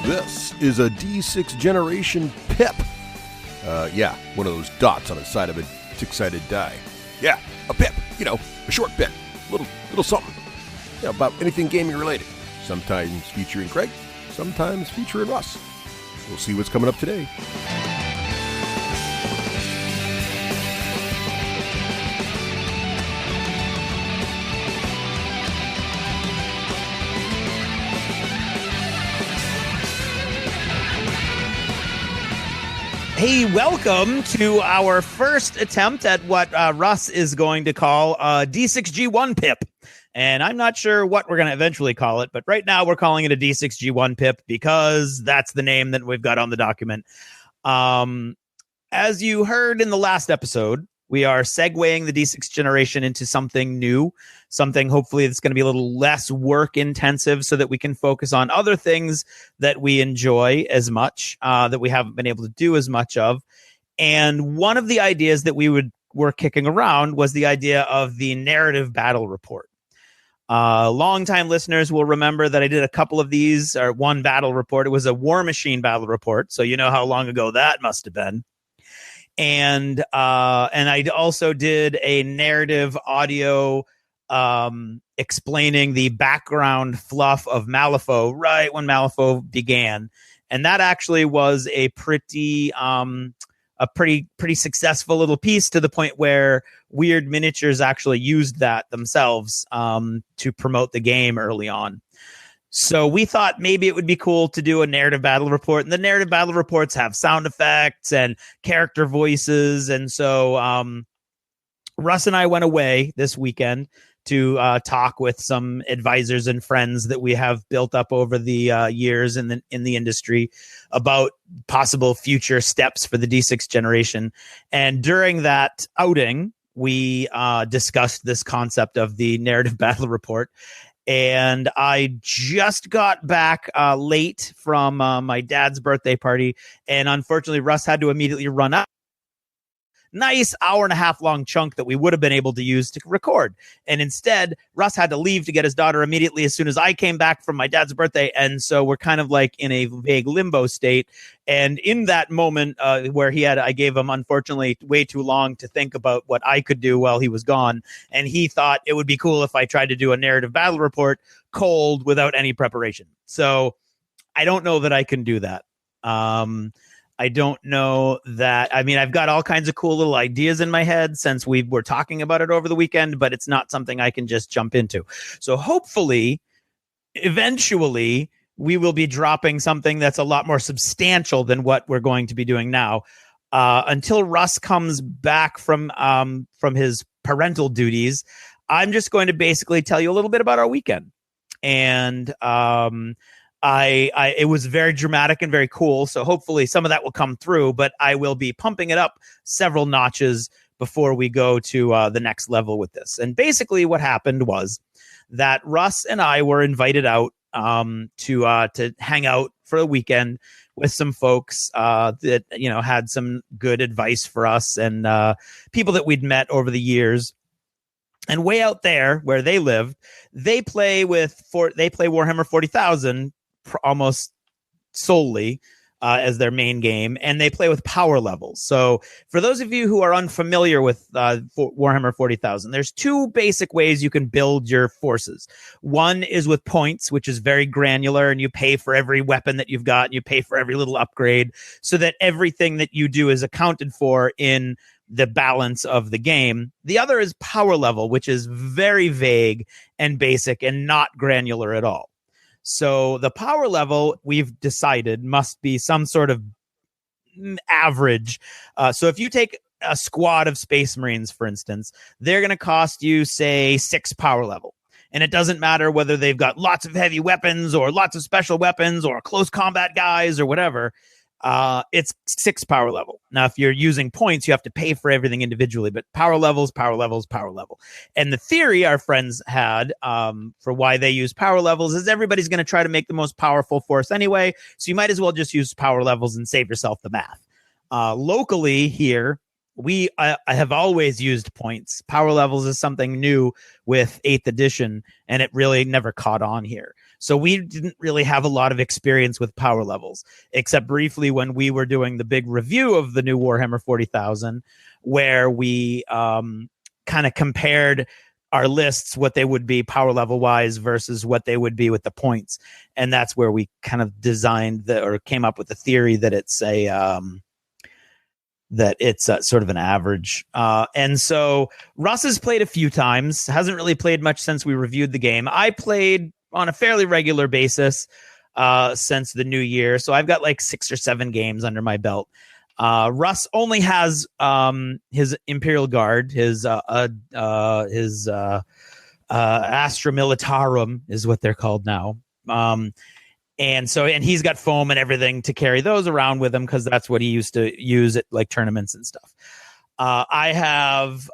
This is a D6 Generation Pip. Yeah, one of those dots on the side of a six-sided die. Yeah, a pip. You know, a short pip. Little something. Yeah, about anything gaming related. Sometimes featuring Craig, sometimes featuring Russ. We'll see what's coming up today. Hey, welcome to our first attempt at what Russ is going to call D6G Pip. And I'm not sure what we're going to eventually call it, but right now we're calling it a D6G Pip because that's the name that we've got on the document. As you heard in the last episode, we are segueing the D6 Generation into something new, something hopefully that's going to be a little less work intensive so that we can focus on other things that we enjoy as much, that we haven't been able to do as much of. And one of the ideas that were kicking around was the idea of the narrative battle report. Longtime listeners will remember that I did a couple of these, or one battle report. It was a War Machine battle report, so you know how long ago that must have been. And I also did a narrative audio explaining the background fluff of Malifaux right when Malifaux began, and that actually was a pretty successful little piece, to the point where Weird Miniatures actually used that themselves to promote the game early on. So we thought maybe it would be cool to do a narrative battle report, and the narrative battle reports have sound effects and character voices. And so Russ and I went away this weekend to talk with some advisors and friends that we have built up over the years in the industry about possible future steps for the D6 Generation. And during that outing, we discussed this concept of the narrative battle report. And I just got back late from my dad's birthday party. And unfortunately, Russ had to immediately run up. Nice hour-and-a-half long chunk that we would have been able to use to record. And instead, Russ had to leave to get his daughter immediately as soon as I came back from my dad's birthday. And so we're kind of like in a vague limbo state. And in that moment where I gave him, unfortunately, way too long to think about what I could do while he was gone. And he thought it would be cool if I tried to do a narrative battle report cold without any preparation. So I don't know that I can do that. I don't know that. I mean, I've got all kinds of cool little ideas in my head since we were talking about it over the weekend, but it's not something I can just jump into. So hopefully, eventually, we will be dropping something that's a lot more substantial than what we're going to be doing now. Until Russ comes back from his parental duties, I'm just going to basically tell you a little bit about our weekend. And it was very dramatic and very cool. So hopefully some of that will come through, but I will be pumping it up several notches before we go to the next level with this. And basically what happened was that Russ and I were invited out to hang out for a weekend with some folks that, had some good advice for us, and people that we'd met over the years. And way out there where they lived, they play Warhammer 40,000 almost solely as their main game, and they play with power levels. So for those of you who are unfamiliar with Warhammer 40,000, there's two basic ways you can build your forces. One is with points, which is very granular, and you pay for every weapon that you've got, and you pay for every little upgrade so that everything that you do is accounted for in the balance of the game. The other is power level, which is very vague and basic and not granular at all. So the power level, we've decided, must be some sort of average. So if you take a squad of Space Marines, for instance, they're going to cost you, say, 6 power level. And it doesn't matter whether they've got lots of heavy weapons or lots of special weapons or close combat guys or whatever. It's 6 power level. Now, if you're using points, you have to pay for everything individually, but power levels, power levels, power level. And the theory our friends had for why they use power levels is everybody's going to try to make the most powerful force anyway, so you might as well just use power levels and save yourself the math. Locally here, I have always used points. Power levels is something new with 8th edition, and it really never caught on here. So we didn't really have a lot of experience with power levels, except briefly when we were doing the big review of the new Warhammer 40,000, where we kind of compared our lists, what they would be power level wise versus what they would be with the points. And that's where we kind of designed or came up with the theory that it's sort of an average. And so Russ has played a few times, hasn't really played much since we reviewed the game. I played on a fairly regular basis since the new year. So I've got like 6 or 7 games under my belt. Russ only has his Imperial Guard, his Astra Militarum is what they're called now. And he's got foam and everything to carry those around with him because that's what he used to use at like tournaments and stuff. I have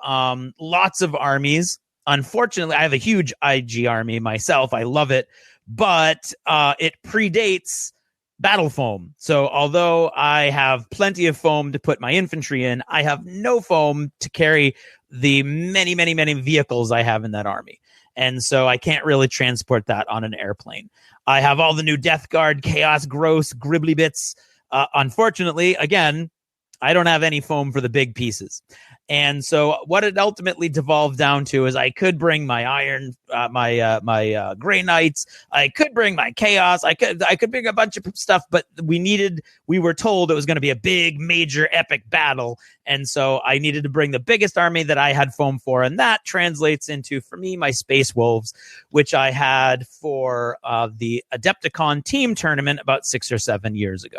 lots of armies. Unfortunately, I have a huge IG army myself. I love it, but it predates battle foam. So although I have plenty of foam to put my infantry in, I have no foam to carry the many, many, many vehicles I have in that army. And so I can't really transport that on an airplane. I have all the new Death Guard, Chaos, Gross, Gribbly Bits. Unfortunately, again, I don't have any foam for the big pieces. And so what it ultimately devolved down to is I could bring my iron, my Grey Knights. I could bring my Chaos. I could bring a bunch of stuff, but we were told it was going to be a big, major, epic battle. And so I needed to bring the biggest army that I had foam for. And that translates into, for me, my Space Wolves, which I had for the Adepticon team tournament about 6 or 7 years ago.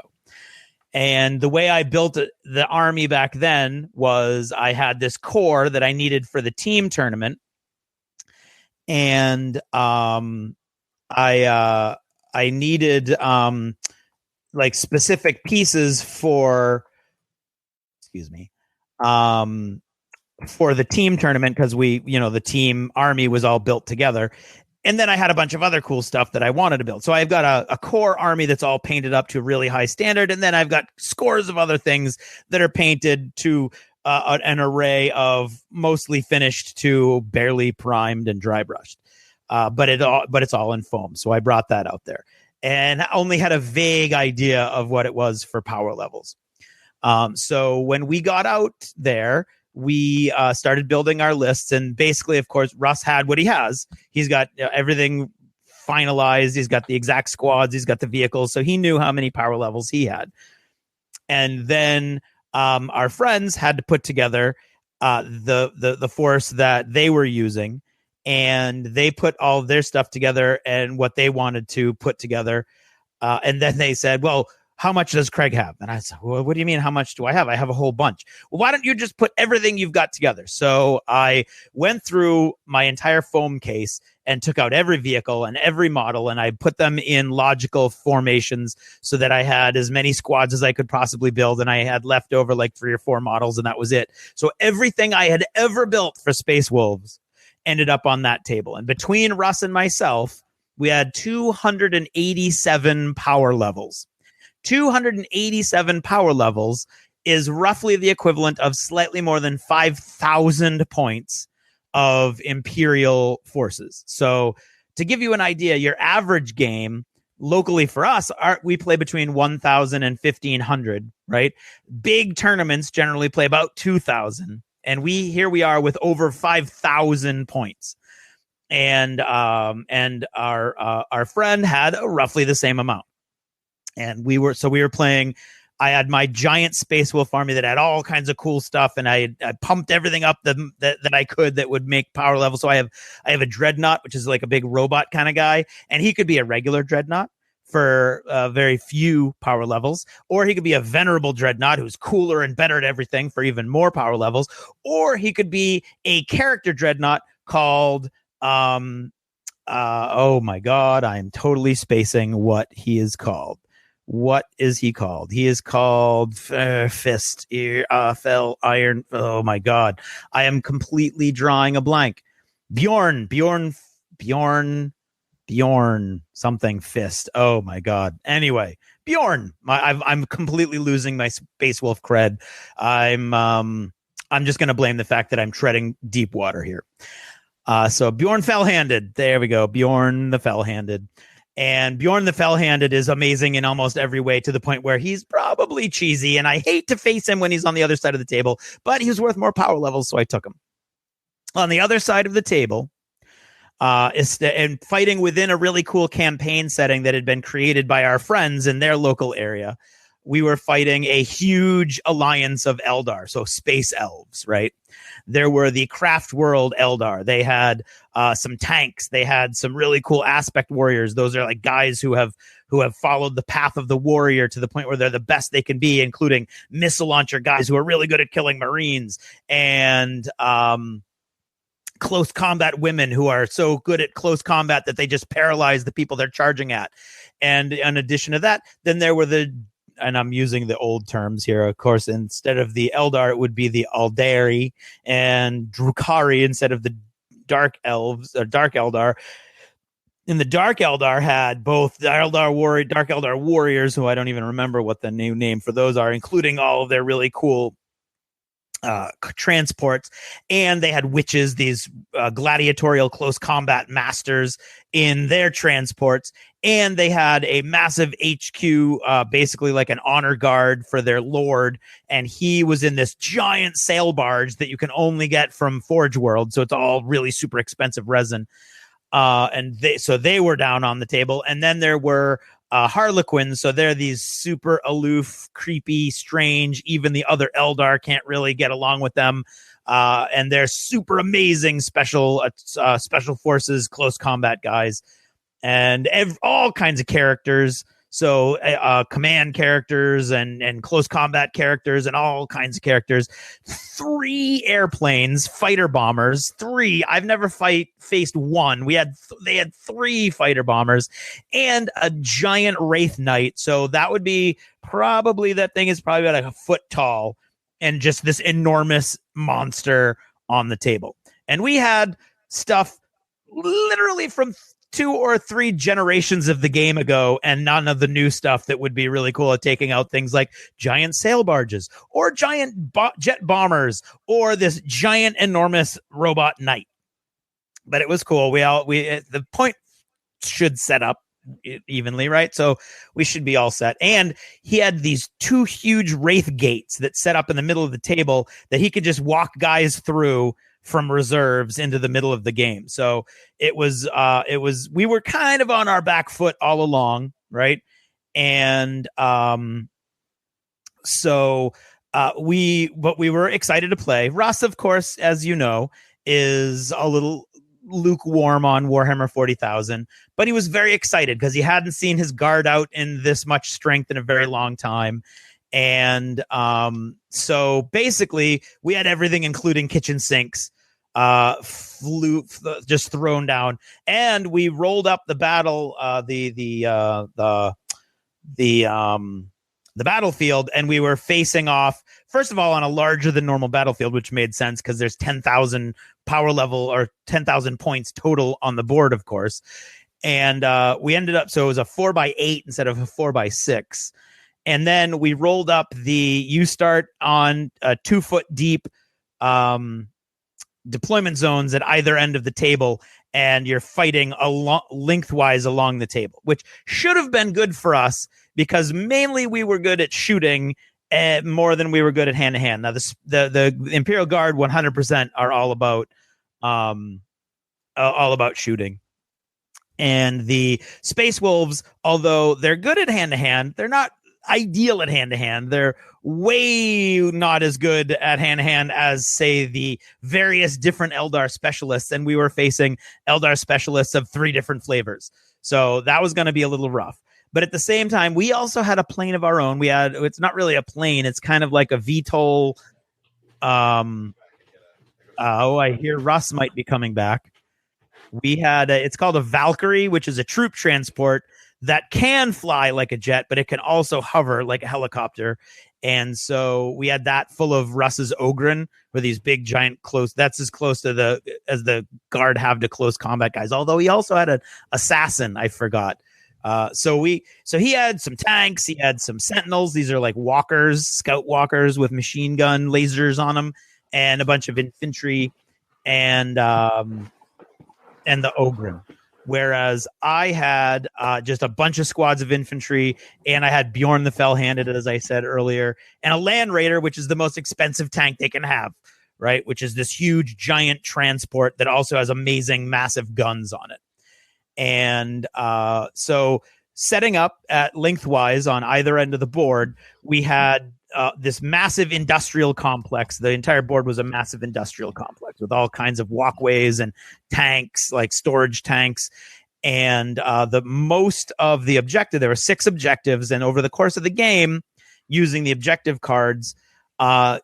And the way I built the army back then was I had this core that I needed for the team tournament. And I needed like specific pieces for the team tournament because the team army was all built together. And then I had a bunch of other cool stuff that I wanted to build. So I've got a core army that's all painted up to a really high standard. And then I've got scores of other things that are painted to an array of mostly finished to barely primed and dry brushed. But it's all in foam. So I brought that out there and I only had a vague idea of what it was for power levels. So when we got out there, we started building our lists, and basically, of course, Russ had what he has. He's got everything finalized. He's got the exact squads. He's got the vehicles. So he knew how many power levels he had. And then our friends had to put together the force that they were using, and they put all of their stuff together and what they wanted to put together. And then they said, well, how much does Craig have? And I said, well, what do you mean? How much do I have? I have a whole bunch. Well, why don't you just put everything you've got together? So I went through my entire foam case and took out every vehicle and every model, and I put them in logical formations so that I had as many squads as I could possibly build. And I had left over like 3 or 4 models, and that was it. So everything I had ever built for Space Wolves ended up on that table. And between Russ and myself, we had 287 power levels. 287 power levels is roughly the equivalent of slightly more than 5,000 points of Imperial forces. So to give you an idea, your average game locally for us, we play between 1,000 and 1,500, right? Big tournaments generally play about 2,000. And here we are with over 5,000 points. And our friend had roughly the same amount. And we were playing. I had my giant Space Wolf army that had all kinds of cool stuff, and I pumped everything up that I could that would make power level. So I have a Dreadnought, which is like a big robot kind of guy, and he could be a regular Dreadnought for very few power levels, or he could be a venerable Dreadnought who's cooler and better at everything for even more power levels, or he could be a character Dreadnought called oh my god, I'm totally spacing what he is called. What is he called? He is called Fist, Fell, Iron. Oh my God. I am completely drawing a blank. Bjorn, something Fist. Oh my God. Anyway, Bjorn. I'm completely losing my Space Wolf cred. I'm just going to blame the fact that I'm treading deep water here. So Bjorn Fell-Handed. There we go. Bjorn the Fell-Handed. And Bjorn the Fell-Handed is amazing in almost every way, to the point where he's probably cheesy, and I hate to face him when he's on the other side of the table, but he was worth more power levels, so I took him. On the other side of the table, and fighting within a really cool campaign setting that had been created by our friends in their local area, we were fighting a huge alliance of Eldar, so space elves, right? There were the Craft World Eldar. They had some tanks. They had some really cool aspect warriors. Those are like guys who have followed the path of the warrior to the point where they're the best they can be, including missile launcher guys who are really good at killing Marines, and close combat women who are so good at close combat that they just paralyze the people they're charging at. And in addition to that, then there were and I'm using the old terms here, of course, instead of the Eldar, it would be the Aldari, and Drukhari instead of the Dark Elves, or Dark Eldar. And the Dark Eldar had both the Dark Eldar warriors, who I don't even remember what the new name for those are, including all of their really cool transports, and they had witches, these gladiatorial close combat masters in their transports, and they had a massive HQ, basically like an honor guard for their lord, and he was in this giant sail barge that you can only get from Forge World, so it's all really super expensive resin, and they were down on the table. And then there were Harlequins, so they're these super aloof, creepy, strange. Even the other Eldar can't really get along with them, and they're super amazing special forces, close combat guys, and all kinds of characters. So command characters and close combat characters and all kinds of characters. 3 airplanes, fighter bombers. 3. I've never faced one. They had 3 fighter bombers and a giant Wraith Knight. So that would be that thing is probably about like a foot tall, and just this enormous monster on the table. And we had stuff literally from 2 or 3 generations of the game ago, and none of the new stuff that would be really cool at taking out things like giant sail barges or giant jet bombers or this giant enormous robot knight. But it was cool. The point should set up evenly, right? So we should be all set. And he had these 2 huge wraith gates that set up in the middle of the table that he could just walk guys through from reserves into the middle of the game. So it was we were kind of on our back foot all along, right? And we were excited to play. Russ, of course, as you know, is a little lukewarm on Warhammer 40,000, but he was very excited because he hadn't seen his guard out in this much strength in a very long time. And so basically we had everything, including kitchen sinks, just thrown down, and we rolled up the battlefield, and we were facing off, first of all, on a larger than normal battlefield, which made sense because there's 10,000 power level or 10,000 points total on the board, of course. And we ended up, so it was a 4x8 instead of a 4x6. And then we rolled up you start on 2 foot deep deployment zones at either end of the table, and you're fighting lengthwise along the table, which should have been good for us because mainly we were good at shooting more than we were good at hand to hand. Now the Imperial Guard 100% are all about shooting. And the Space Wolves, although they're good at hand to hand, they're not ideal at hand to hand. They're way not as good at hand to hand as, say, the various different Eldar specialists. And we were facing Eldar specialists of 3 different flavors. So that was going to be a little rough. But at the same time, we also had a plane of our own. It's not really a plane. It's kind of like a VTOL. I hear Russ might be coming back. We had it's called a Valkyrie, which is a troop transport that can fly like a jet, but it can also hover like a helicopter. And so we had that full of Russ's Ogren, with these big giant that's as close to as the guard have to close combat guys. Although he also had an assassin, I forgot. So he had some tanks, he had some sentinels. These are like walkers, scout walkers with machine gun lasers on them. and a bunch of infantry and the Ogren. Whereas I had just a bunch of squads of infantry, and I had Bjorn the Fell-Handed, as I said earlier, and a Land Raider, which is the most expensive tank they can have, right? Which is this huge, giant transport that also has amazing, massive guns on it. And so setting up at lengthwise on either end of the board, we had this massive industrial complex. The entire board was a massive industrial complex with all kinds of walkways and tanks, like storage tanks. And the most of the objective, there were 6 objectives. And over the course of the game, using the objective cards,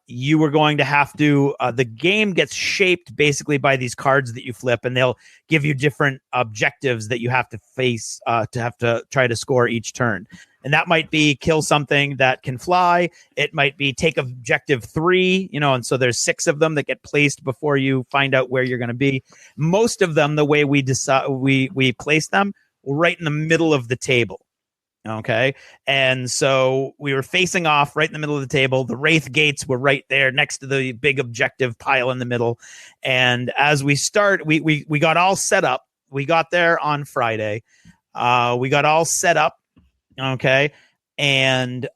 you were going to have to, the game gets shaped basically by these cards that you flip, and they'll give you different objectives that you have to face to have to try to score each turn. And that might be kill something that can fly. It might be take objective 3, and so there's 6 of them that get placed before you find out where you're going to be. Most of them, the way we decide, we place them right in the middle of the table. Okay. And so we were facing off right in the middle of the table. The Wraith gates were right there next to the big objective pile in the middle. And as we start, we got all set up. We got there on Friday. We got all set up. Okay. And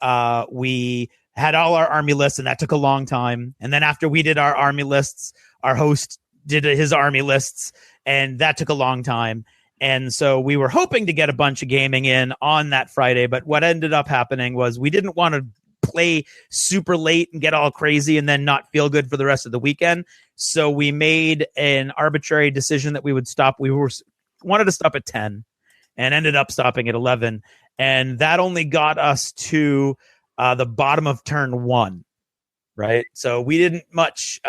we had all our army lists, and that took a long time. And then after we did our army lists, our host did his army lists, and that took a long time. And so we were hoping to get a bunch of gaming in on that Friday, but what ended up happening was we didn't want to play super late and get all crazy and then not feel good for the rest of the weekend. So we made an arbitrary decision that we would stop. We wanted to stop at 10 and ended up stopping at 11. And that only got us to the bottom of turn 1. Right. So we didn't much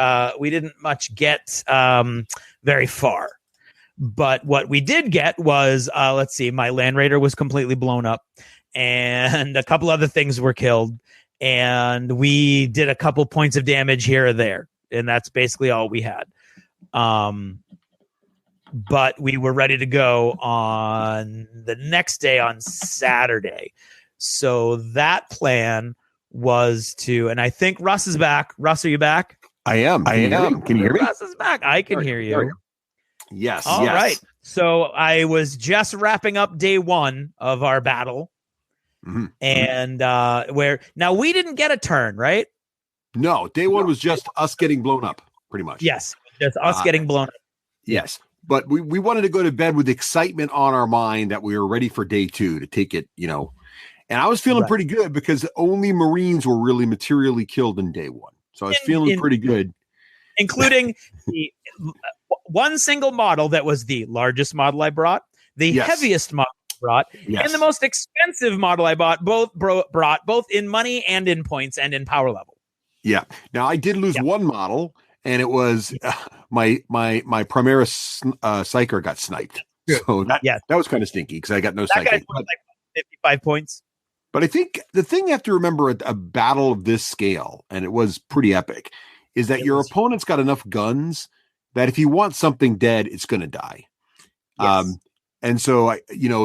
get very far. But what we did get was, let's see, my Land Raider was completely blown up, and a couple other things were killed, and we did a couple points of damage here or there, and that's basically all we had. But we were ready to go on the next day, on Saturday. So that plan was to, and I think Russ is back. Russ, are you back? I am. Can you hear me? Russ is back. I can hear you. Yes. All right. So I was just wrapping up day 1 of our battle. Mm-hmm. And where now we didn't get a turn, right? No, day 1 was just us getting blown up, pretty much. Yes, just us getting blown up. Yes. But we wanted to go to bed with excitement on our mind that we were ready for day 2 to take it, and I was feeling pretty good because only Marines were really materially killed in day 1. So I was feeling pretty good. Including the one single model that was the largest model I brought, the heaviest model I brought, and the most expensive model I bought, brought both in money and in points and in power level. Yeah. Now I did lose one model, and it was my Primaris Psyker got sniped. Good. So that was kind of stinky because I got no Psyker. Like 55 points. But I think the thing you have to remember at a battle of this scale, and it was pretty epic, is that your opponent's got enough guns that if you want something dead, it's going to die. Yes. And so,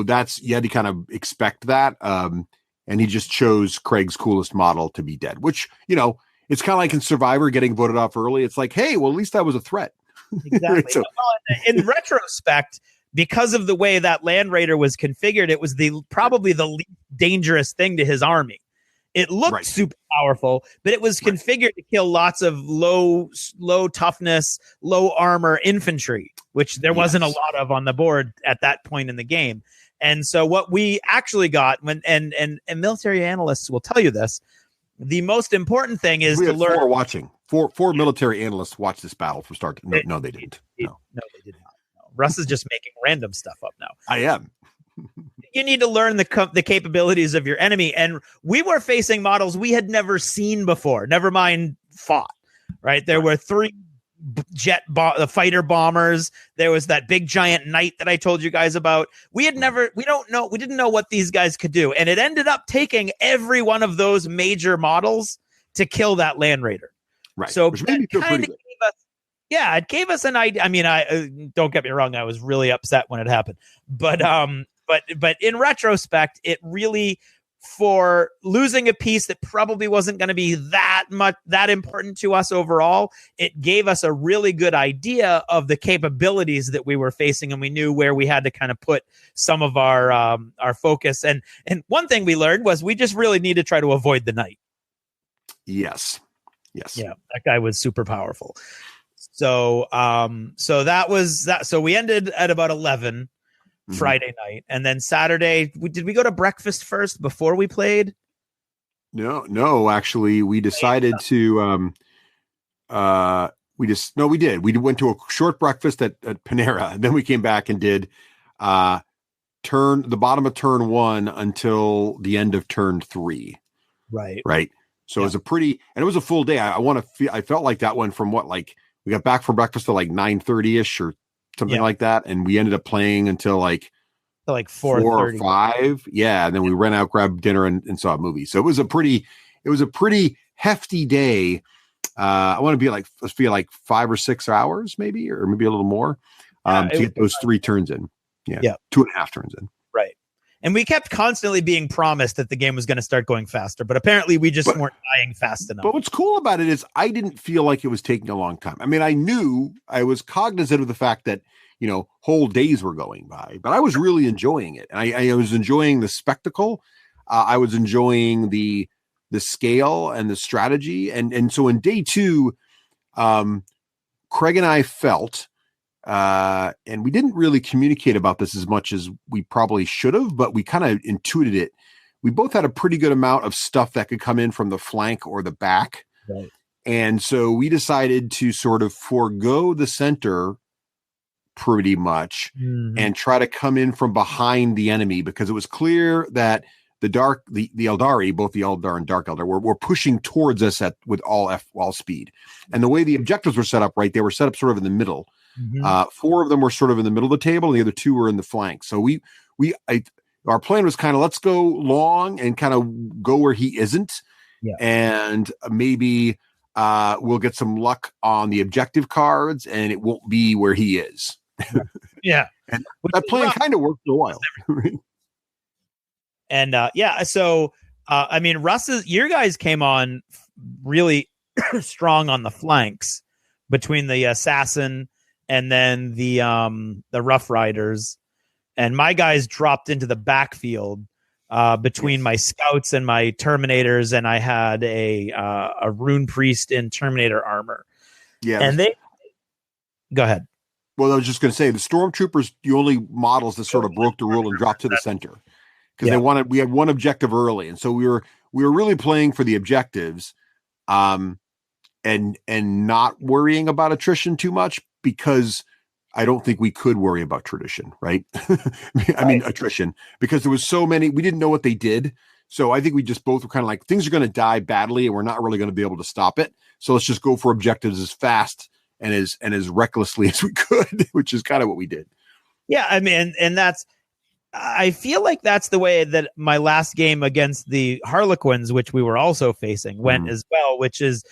that's, you had to kind of expect that. And he just chose Craig's coolest model to be dead, which, it's kind of like in Survivor getting voted off early. It's like, hey, well, at least that was a threat. Exactly. So, in retrospect, because of the way that Land Raider was configured, it was probably the least dangerous thing to his army. It looked super powerful, but it was configured to kill lots of low toughness, low armor infantry, which there wasn't a lot of on the board at that point in the game. And so what we actually got, and military analysts will tell you this, the most important thing is to learn. Four military analysts watched this battle from start to no, they didn't. No, they did not. No. Russ is just making random stuff up now. I am. You need to learn the capabilities of your enemy. And we were facing models we had never seen before, never mind fought, right? There were 3 fighter bombers. There was that big giant knight that I told you guys about. We didn't know what these guys could do. And it ended up taking every one of those major models to kill that Land Raider. Right. So which made me feel pretty good. It gave us an idea. I mean, I don't get me wrong. I was really upset when it happened, but in retrospect, it really for losing a piece that probably wasn't going to be that important to us overall, it gave us a really good idea of the capabilities that we were facing, and we knew where we had to kind of put some of our focus. And one thing we learned was we just really need to try to avoid the knight. Yes. Yeah, that guy was super powerful. So so that was that. So we ended at about 11 Friday night, and then Saturday, did we go to breakfast first before we played? No, actually, we decided to we did. We went to a short breakfast at Panera, and then we came back and did the bottom of turn 1 until the end of turn 3. Right. So it was it was a full day. I felt like that one from we got back from breakfast at like 9:30ish or something like that, and we ended up playing until like 4 or 5. Yeah, and then we ran out, grabbed dinner, and saw a movie. So it was a pretty hefty day. I want to be let's be 5 or 6 hours, maybe, or maybe a little more, to get those 3 turns in. Yeah, 2.5 turns in. Right. And we kept constantly being promised that the game was going to start going faster, but apparently we just weren't dying fast enough. But what's cool about it is I didn't feel like it was taking a long time. I mean, I was cognizant of the fact that, whole days were going by, but I was really enjoying it. And I was enjoying the spectacle. I was enjoying the scale and the strategy. And so in day 2, Craig and I felt, and we didn't really communicate about this as much as we probably should have, but we kind of intuited it. We both had a pretty good amount of stuff that could come in from the flank or the back. Right. And so we decided to sort of forego the center pretty much and try to come in from behind the enemy, because it was clear that the Eldari, both the Eldar and Dark Eldar, were pushing towards us with all speed. And the way the objectives were set up, right, they were set up sort of in the middle. 4 of them were sort of in the middle of the table, and the other 2 were in the flank. So our plan was kind of, let's go long and kind of go where he isn't. Yeah. And maybe we'll get some luck on the objective cards, and it won't be where he is. Yeah. And that plan kind of worked for a while. And so I mean, your guys came on really strong on the flanks between the assassin and then the Rough Riders, and my guys dropped into the backfield between my scouts and my Terminators, and I had a Rune Priest in Terminator armor. Yeah, and they go ahead. Well, I was just going to say, the Stormtroopers, the only models that sort of broke the rule and dropped to the center, because we had one objective early, and so we were really playing for the objectives, and not worrying about attrition too much, because I don't think we could worry about tradition, right? I mean, attrition, because there was so many, we didn't know what they did. So I think we just both were kind of like, things are going to die badly, and we're not really going to be able to stop it. So let's just go for objectives as fast and as recklessly as we could, which is kind of what we did. Yeah, I mean, and I feel like that's the way that my last game against the Harlequins, which we were also facing, went as well, which is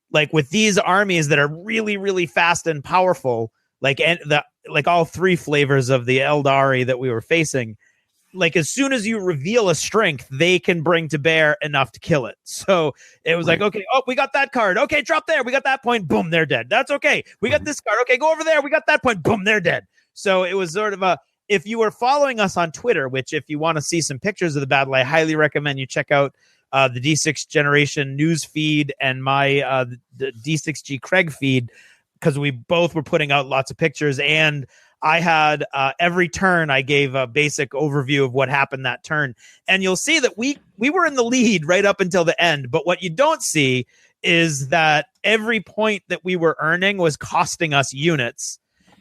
like with these armies that are really, really fast and powerful, like all 3 flavors of the Eldari that we were facing, like as soon as you reveal a strength, they can bring to bear enough to kill it. So it was like, okay, we got that card. Okay, drop there. We got that point. Boom, they're dead. That's okay. We got this card. Okay, go over there. We got that point. Boom, they're dead. So it was sort of if you were following us on Twitter, which if you want to see some pictures of the battle, I highly recommend you check out the D6 Generation news feed and my the D6G Craig feed, because we both were putting out lots of pictures, and I had every turn I gave a basic overview of what happened that turn, and you'll see that we were in the lead right up until the end. But what you don't see is that every point that we were earning was costing us units,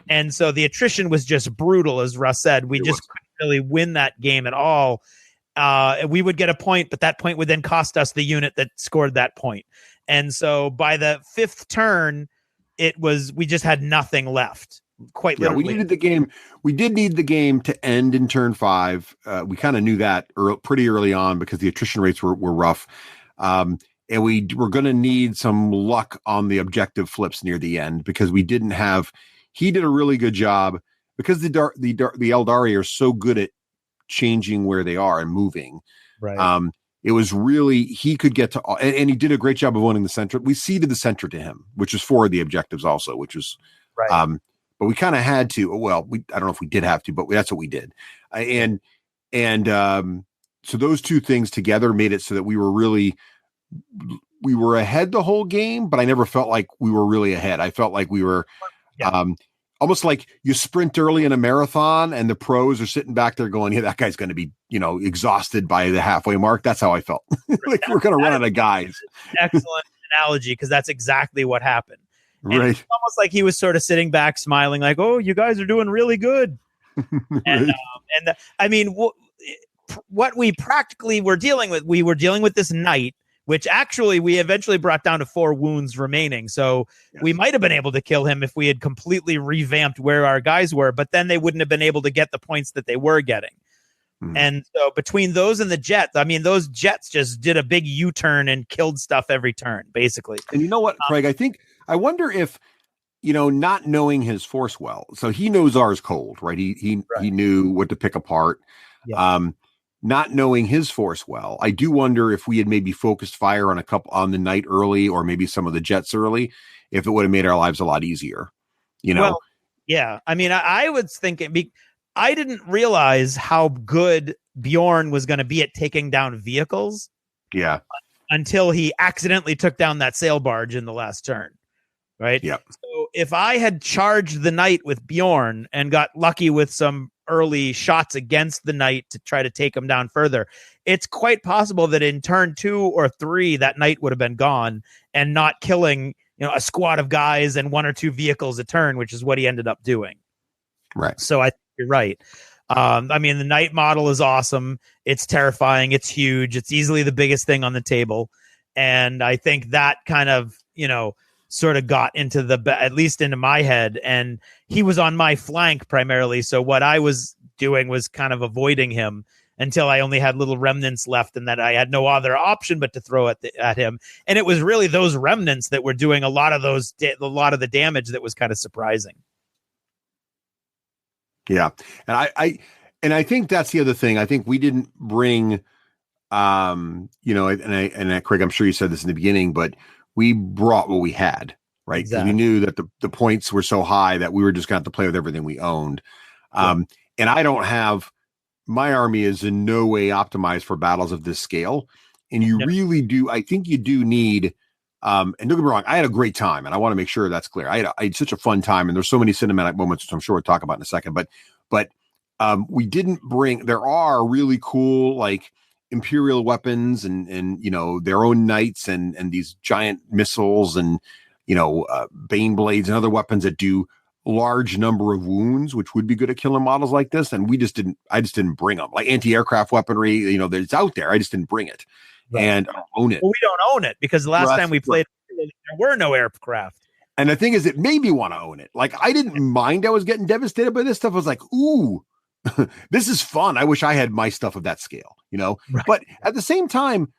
and so the attrition was just brutal, as Russ said. We just couldn't really win that game at all. We would get a point, but that point would then cost us the unit that scored that point. And so by the 5th turn, we just had nothing left. Quite literally. We needed the game. We did need the game to end in turn 5. We kind of knew that pretty early on, because the attrition rates were rough. And we were going to need some luck on the objective flips near the end, because we didn't have. He did a really good job, because the Eldari are so good at changing where they are and moving. Right. It was really, he could get to, and he did a great job of owning the center. We ceded the center to him, which was for the objectives also, which was, Right. but we kind of had to, well, I don't know if we did have to, but that's what we did. So those two things together made it so that we were ahead the whole game, but I never felt like we were really ahead. I felt like we were, almost like you sprint early in a marathon and the pros are sitting back there going, yeah, that guy's going to be, exhausted by the halfway mark. That's how I felt. Like we're going to run out of guys. Excellent analogy, because that's exactly what happened. And right. It's almost like he was sort of sitting back smiling like, oh, you guys are doing really good. Right. I mean, what we practically were dealing with this knight, which actually we eventually brought down to 4 wounds remaining. So we might have been able to kill him if we had completely revamped where our guys were, but then they wouldn't have been able to get the points that they were getting. And so between those and the jets, I mean, those jets just did a big U-turn and killed stuff every turn, basically. And you know what, Craig, I wonder if, not knowing his force well, so he knows ours cold, right? He knew what to pick apart. Yeah. Not knowing his force well, I do wonder if we had maybe focused fire on the night early, or maybe some of the jets early, if it would have made our lives a lot easier, Well, yeah. I mean, I was thinking, I didn't realize how good Bjorn was going to be at taking down vehicles. Yeah. Until he accidentally took down that sail barge in the last turn. Right. Yeah. So if I had charged the knight with Bjorn and got lucky with some early shots against the knight to try to take him down further, it's quite possible that in turn 2 or 3, that knight would have been gone and not killing, a squad of guys and 1 or 2 vehicles a turn, which is what he ended up doing. Right. So I think you're right. I mean, the knight model is awesome. It's terrifying. It's huge. It's easily the biggest thing on the table. And I think that kind of, sort of got into at least into my head, and he was on my flank primarily. So what I was doing was kind of avoiding him until I only had little remnants left, and that I had no other option but to throw at him. And it was really those remnants that were doing a lot of the damage that was kind of surprising. Yeah. And I think that's the other thing. I think we didn't bring, Craig, I'm sure you said this in the beginning, but we brought what we had, right? Because we knew that the points were so high that we were just going to have to play with everything we owned. And I don't have, my army is in no way optimized for battles of this scale. And you really do, I think you do need, and don't get me wrong, I had a great time, and I want to make sure that's clear. I had such a fun time, and there's so many cinematic moments, which I'm sure we'll talk about in a second, but we didn't bring, there are really cool, like, Imperial weapons and their own knights and these giant missiles and Bane blades and other weapons that do large number of wounds, which would be good at killing models like this. And I just didn't bring them, like anti-aircraft weaponry, that's out there. I just didn't bring it. Right. And I don't own it. Well, we don't own it because the last time we played, there were no aircraft. And the thing is, it made me want to own it. Like, I didn't mind I was getting devastated by this stuff. I was like, ooh, this is fun. I wish I had my stuff of that scale, right. But at the same time,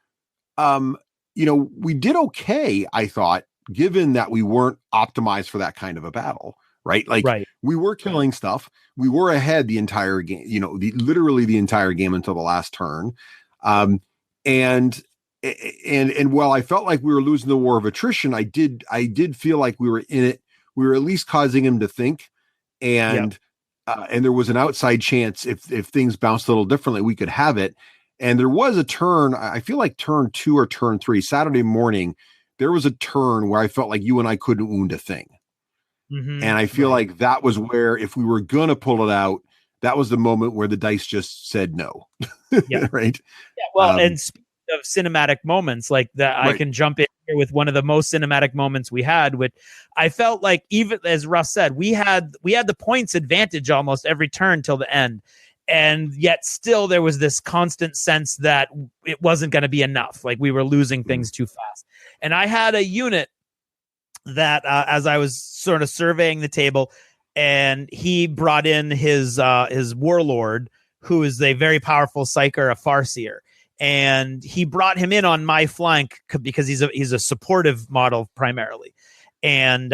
we did okay, I thought, given that we weren't optimized for that kind of a battle, right? Like, we were killing stuff. We were ahead the entire game, literally the entire game until the last turn. And while I felt like we were losing the war of attrition, I did feel like we were in it. We were at least causing him to think, and there was an outside chance if things bounced a little differently, we could have it. And there was a turn, I feel like turn 2 or turn 3, Saturday morning, there was a turn where I felt like you and I couldn't wound a thing. Mm-hmm. And I feel like that was where, if we were going to pull it out, that was the moment where the dice just said no. Yeah. Right. Yeah. Well, and speaking of cinematic moments like that, I can jump in here with one of the most cinematic moments we had, which I felt like, even as Russ said, we had the points advantage almost every turn till the end. And yet still there was this constant sense that it wasn't going to be enough. Like, we were losing things too fast. And I had a unit that, as I was sort of surveying the table, and he brought in his warlord, who is a very powerful psyker, a farseer. And he brought him in on my flank because he's a supportive model primarily. and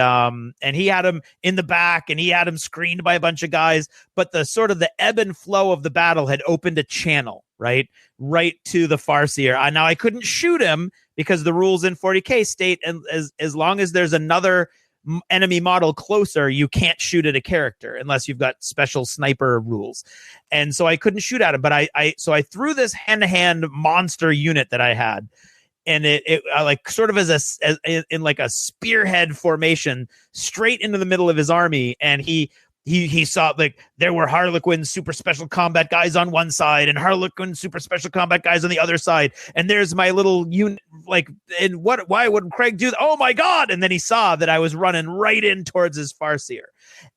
he had him in the back, and he had him screened by a bunch of guys. But the sort of the ebb and flow of the battle had opened a channel right to the Farseer. Now I couldn't shoot him because the rules in 40K state, and as long as there's another enemy model closer, you can't shoot at a character unless you've got special sniper rules. And so I couldn't shoot at him, but I threw this hand-to-hand monster unit that I had, and it like sort of as in like a spearhead formation straight into the middle of his army. And he saw, like, there were Harlequin super special combat guys on one side and Harlequin super special combat guys on the other side. And there's my little unit, like, and why would Craig do that? Oh my God. And then he saw that I was running right in towards his Farseer,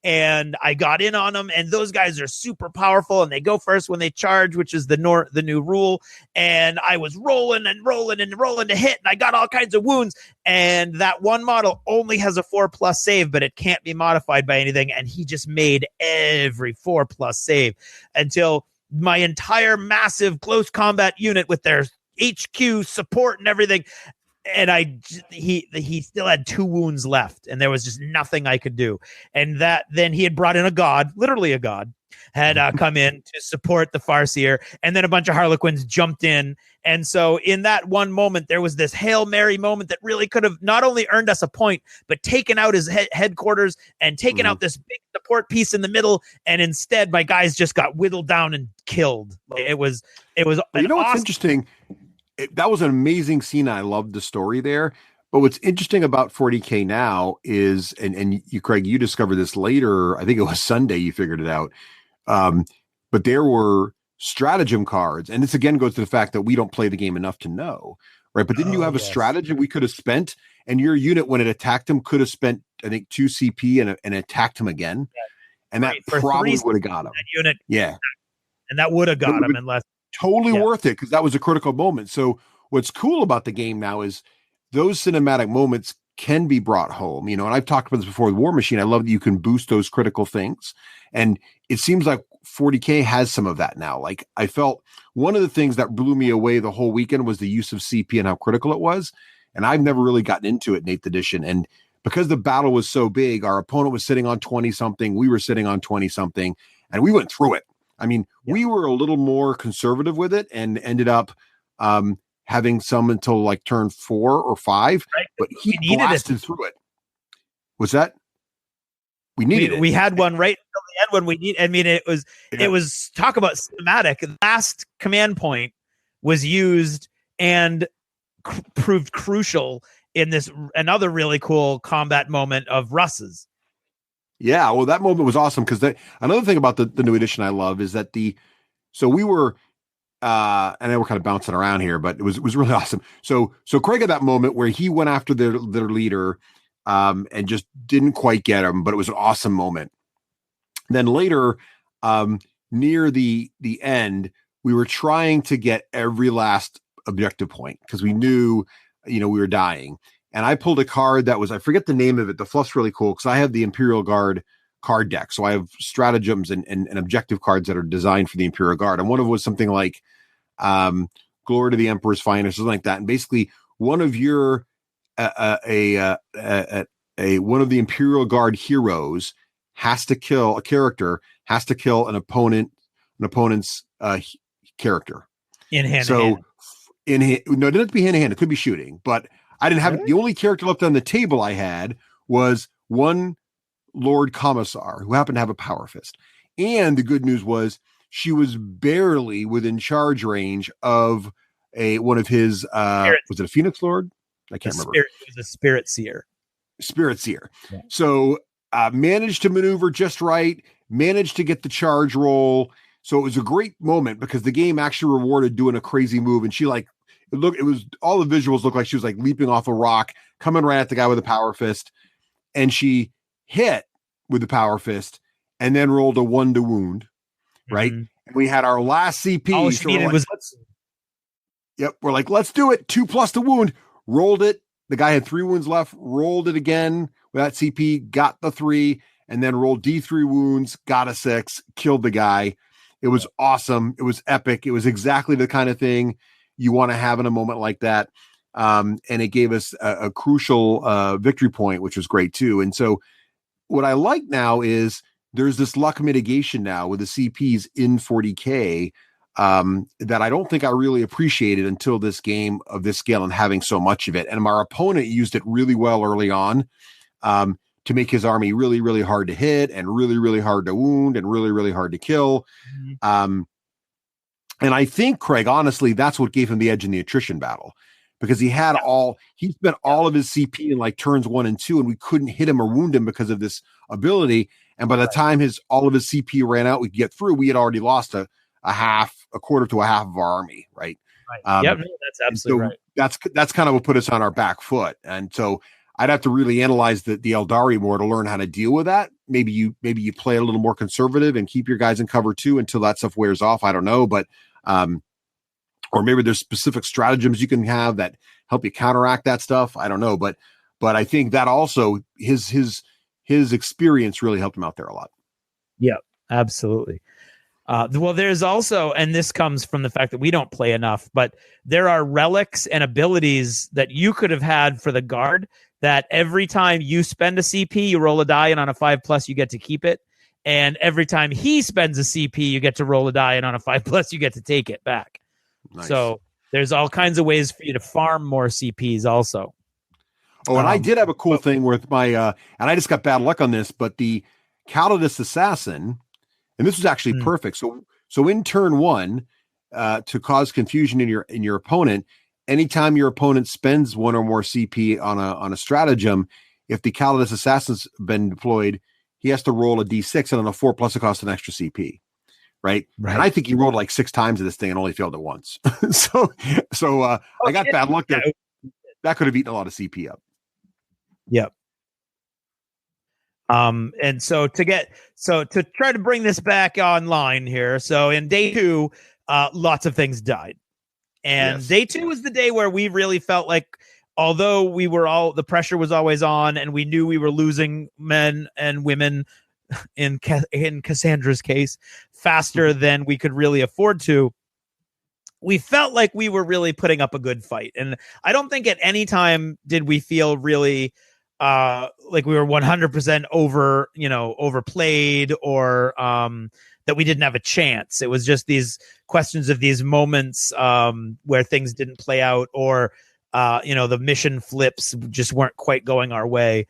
and I got in on them, and those guys are super powerful, and they go first when they charge, which is the new rule. And I was rolling to hit, and I got all kinds of wounds. And that one model only has a 4+ save, but it can't be modified by anything. And he just made every 4+ save until my entire massive close combat unit with their HQ support and everything, and he still had 2 wounds left, and there was just nothing I could do. And then he had brought in a god, literally a god, had come in to support the Farseer, and then a bunch of Harlequins jumped in. And so in that one moment, there was this Hail Mary moment that really could have not only earned us a point, but taken out his headquarters and taken out this big support piece in the middle. And instead, my guys just got whittled down and killed. It was. Well, you know what's interesting? That was an amazing scene. I loved the story there. But what's interesting about 40K now is, and you, Craig, you discovered this later. I think it was Sunday you figured it out. But there were stratagem cards, and this again goes to the fact that we don't play the game enough to know, right? But didn't you have a stratagem we could have spent, and your unit, when it attacked him, could have spent, I think, 2 CP and attacked him again, and that probably would have got him. Unit, yeah, and that would have got him unless. Totally worth it, because that was a critical moment. So what's cool about the game now is those cinematic moments can be brought home, and I've talked about this before with War Machine. I love that you can boost those critical things, and it seems like 40K has some of that now. Like, I felt one of the things that blew me away the whole weekend was the use of CP and how critical it was, and I've never really gotten into it in 8th edition. And because the battle was so big, our opponent was sitting on 20 something, we were sitting on 20 something, and we went through it. I mean, we were a little more conservative with it and ended up having some until like turn 4 or 5, but he blasted through it. What's that? We had one right until the end when we need. I mean, it was talk about cinematic. The last command point was used and proved crucial in this another really cool combat moment of Russ's. Yeah, well, that moment was awesome, because another thing about the new edition I love is that so we were, and I were kind of bouncing around here, but it was really awesome. So Craig had that moment where he went after their leader, and just didn't quite get him, but it was an awesome moment. Then later, near the end, we were trying to get every last objective point because we knew, we were dying. And I pulled a card that was, I forget the name of it. The fluff's really cool because I have the Imperial Guard card deck. So I have stratagems and objective cards that are designed for the Imperial Guard. And one of them was something like Glory to the Emperor's Finest, something like that. And basically one of your, one of the Imperial Guard heroes has to kill an opponent's character. In hand. No, it didn't have to be hand to hand. It could be shooting, but I didn't have it. The only character left on the table I had was one Lord Commissar who happened to have a power fist. And the good news was she was barely within charge range of one of his, was it a Phoenix Lord? I can't remember. It was a Spirit Seer. Yeah. So managed to maneuver just right, managed to get the charge roll. So it was a great moment because the game actually rewarded doing a crazy move. And she it was all the visuals looked like she was like leaping off a rock, coming right at the guy with a power fist. And she hit with the power fist and then rolled a 1 to wound. Right. And we had our last CP. All she needed was, we're like, let's do it. 2+ the wound, rolled it. The guy had 3 wounds left, rolled it again with that CP, got the 3, and then rolled D3 wounds, got a 6, killed the guy. It was awesome. It was epic. It was exactly the kind of thing you want to have in a moment like that. and it gave us a crucial victory point, which was great too. And so what I like now is there's this luck mitigation now with the CPs in 40K that I don't think I really appreciated until this game of this scale and having so much of it. And our opponent used it really well early on to make his army really, really hard to hit and really, really hard to wound and really, really hard to kill. And I think, Craig, honestly, that's what gave him the edge in the attrition battle, because he spent all of his CP in like turns 1 and 2, and we couldn't hit him or wound him because of this ability. And by the time all of his CP ran out, we could get through. We had already lost a quarter to a half of our army, right? Yep, that's absolutely right. That's kind of what put us on our back foot. And so I'd have to really analyze the Eldari more to learn how to deal with that. Maybe you play a little more conservative and keep your guys in cover too until that stuff wears off. I don't know, but or maybe there's specific stratagems you can have that help you counteract that stuff. I don't know, but I think that also his experience really helped him out there a lot. Yeah, absolutely. Well, there's also, and this comes from the fact that we don't play enough, but there are relics and abilities that you could have had for the guard that every time you spend a CP, you roll a die, and on a 5+, you get to keep it. And every time he spends a CP, you get to roll a die, and on a 5+, you get to take it back. Nice. So there's all kinds of ways for you to farm more CPs also. Oh, and I did have a cool thing with my, and I just got bad luck on this, but the Calidus Assassin, and this was actually perfect. So in turn 1, to cause confusion in your opponent, anytime your opponent spends 1 or more CP on a stratagem, if the Calidus Assassin's been deployed, he has to roll a D6, and on a 4+, it costs an extra CP. Right. And I think he rolled like 6 times of this thing and only failed it once. so I got bad luck there. That could have eaten a lot of CP up. Yep. And so to try to bring this back online here. So in day 2, lots of things died. And day 2 was the day where we really felt like, although the pressure was always on and we knew we were losing men and women in Cassandra's case faster than we could really afford to, we felt like we were really putting up a good fight. And I don't think at any time did we feel really like we were 100% overplayed or that we didn't have a chance. It was just these questions of these moments where things didn't play out, or the mission flips just weren't quite going our way.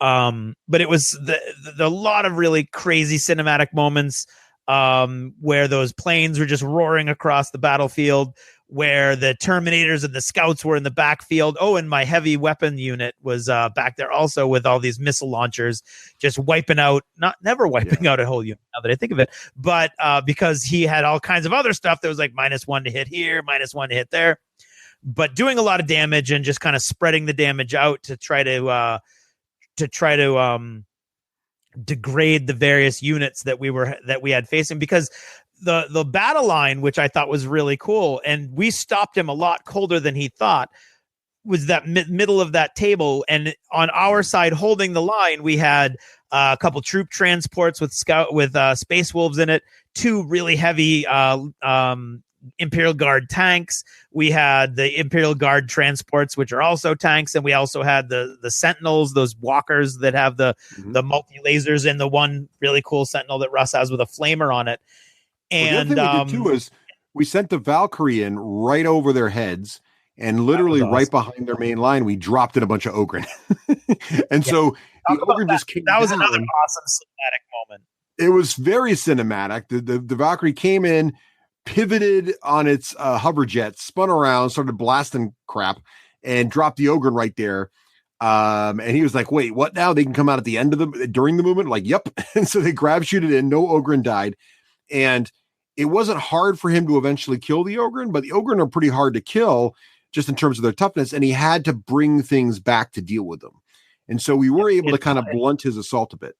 But it was the lot of really crazy cinematic moments where those planes were just roaring across the battlefield, where the Terminators and the Scouts were in the backfield. Oh, and my heavy weapon unit was back there also with all these missile launchers, just wiping out, never wiping out a whole unit now that I think of it, but because he had all kinds of other stuff that was like -1 to hit here, -1 to hit there, but doing a lot of damage and just kind of spreading the damage out to try to degrade the various units that we had facing, because the battle line, which I thought was really cool, and we stopped him a lot colder than he thought, was that middle of that table. And on our side holding the line, we had a couple troop transports with Space Wolves in it, 2 really heavy Imperial Guard tanks. We had the Imperial Guard transports, which are also tanks, and we also had the Sentinels, those walkers that have the multi lasers, and the one really cool Sentinel that Russ has with a flamer on it. And the other thing we did too is we sent the Valkyrie in right over their heads, and literally right behind their main line, we dropped in a bunch of Ogren. And so the Ogren just came down. That was down. another awesome cinematic moment. It was very cinematic. The Valkyrie came in, pivoted on its hover jet, spun around, started blasting crap, and dropped the Ogren right there. And he was like, wait, what now? They can come out at the end of during the movement? Like, yep. And so they shooted in, no Ogren died. And it wasn't hard for him to eventually kill the Ogren, but the Ogren are pretty hard to kill just in terms of their toughness. And he had to bring things back to deal with them. And so we were able to kind of blunt his assault a bit.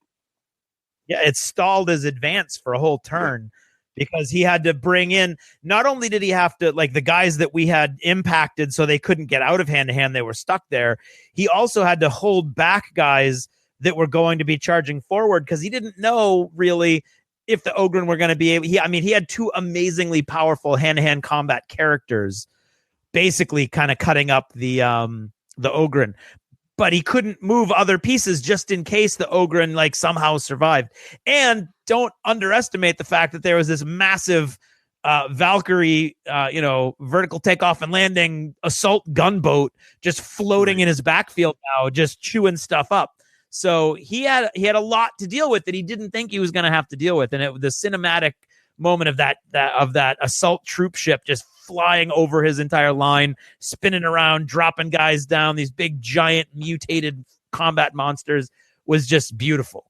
Yeah, it stalled his advance for a whole turn. Because he had to bring in, not only did he have to, like, the guys that we had impacted so they couldn't get out of hand-to-hand, they were stuck there. He also had to hold back guys that were going to be charging forward, because he didn't know really if the Ogren were going to be able. He had 2 amazingly powerful hand-to-hand combat characters basically kind of cutting up the Ogren. But he couldn't move other pieces just in case the Ogren like somehow survived. And don't underestimate the fact that there was this massive Valkyrie, vertical takeoff and landing assault gunboat just floating in his backfield now, just chewing stuff up. So he had a lot to deal with that he didn't think he was going to have to deal with. And the cinematic moment of that assault troop ship just flying over his entire line, spinning around, dropping guys down, these big giant mutated combat monsters, was just beautiful.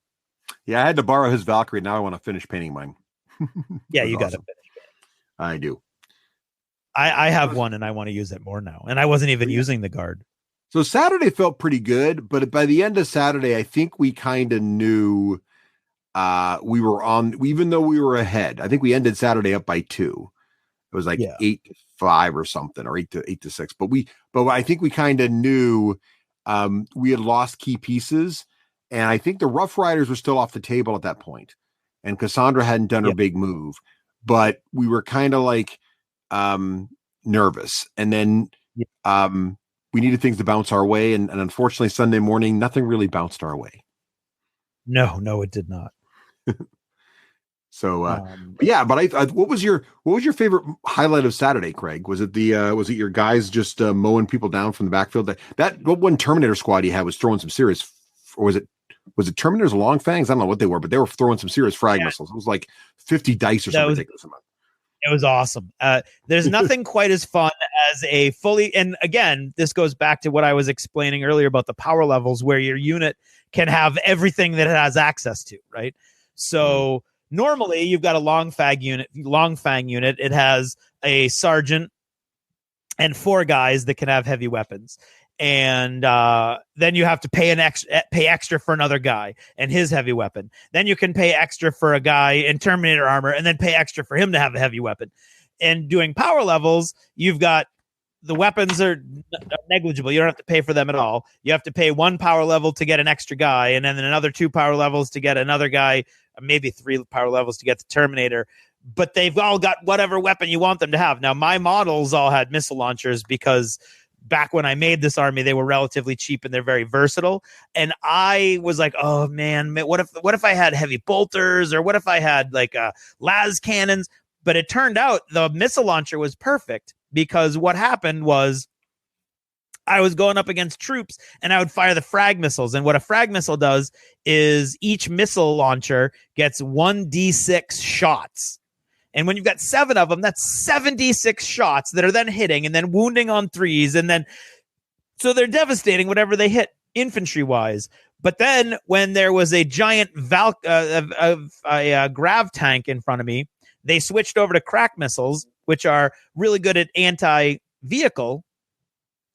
Yeah, I had to borrow his Valkyrie. Now I want to finish painting mine. Yeah, you got to finish it. I do. I have one and I want to use it more now. And I wasn't even using the guard. So Saturday felt pretty good, but by the end of Saturday, I think we kind of knew we were on, even though we were ahead. I think we ended Saturday up by 2. It was like 8-5 or something, or 8-6. But I think we kind of knew we had lost key pieces, and I think the Rough Riders were still off the table at that point, and Cassandra hadn't done her big move, but we were kind of like nervous, and then we needed things to bounce our way, and unfortunately Sunday morning nothing really bounced our way. No, it did not. So, but what was your favorite highlight of Saturday, Craig? Was it your guys just mowing people down from the backfield? That one Terminator squad you had was throwing some serious, or was it Terminators or Long Fangs? I don't know what they were, but they were throwing some serious frag missiles. It was like 50 dice or something ridiculous amount. It was awesome. There's nothing quite as fun as a fully, and again, this goes back to what I was explaining earlier about the power levels, where your unit can have everything that it has access to, right? So normally you've got a long fang unit. It has a sergeant and 4 guys that can have heavy weapons. And then you have to pay extra for another guy and his heavy weapon. Then you can pay extra for a guy in Terminator armor and then pay extra for him to have a heavy weapon. And doing power levels, you've got the weapons are negligible. You don't have to pay for them at all. You have to pay 1 power level to get an extra guy, and then another 2 power levels to get another guy, maybe 3 power levels to get the Terminator. But they've all got whatever weapon you want them to have. Now, my models all had missile launchers because back when I made this army, they were relatively cheap and they're very versatile. And I was like, oh man, what if I had heavy bolters, or what if I had like las cannons? But it turned out the missile launcher was perfect, because what happened was I was going up against troops and I would fire the frag missiles. And what a frag missile does is each missile launcher gets 1d6 shots. And when you've got 7 of them, that's 76 shots that are then hitting and then wounding on 3s. And then, so they're devastating whatever they hit infantry wise. But then when there was a giant grav tank in front of me, they switched over to crack missiles, which are really good at anti-vehicle.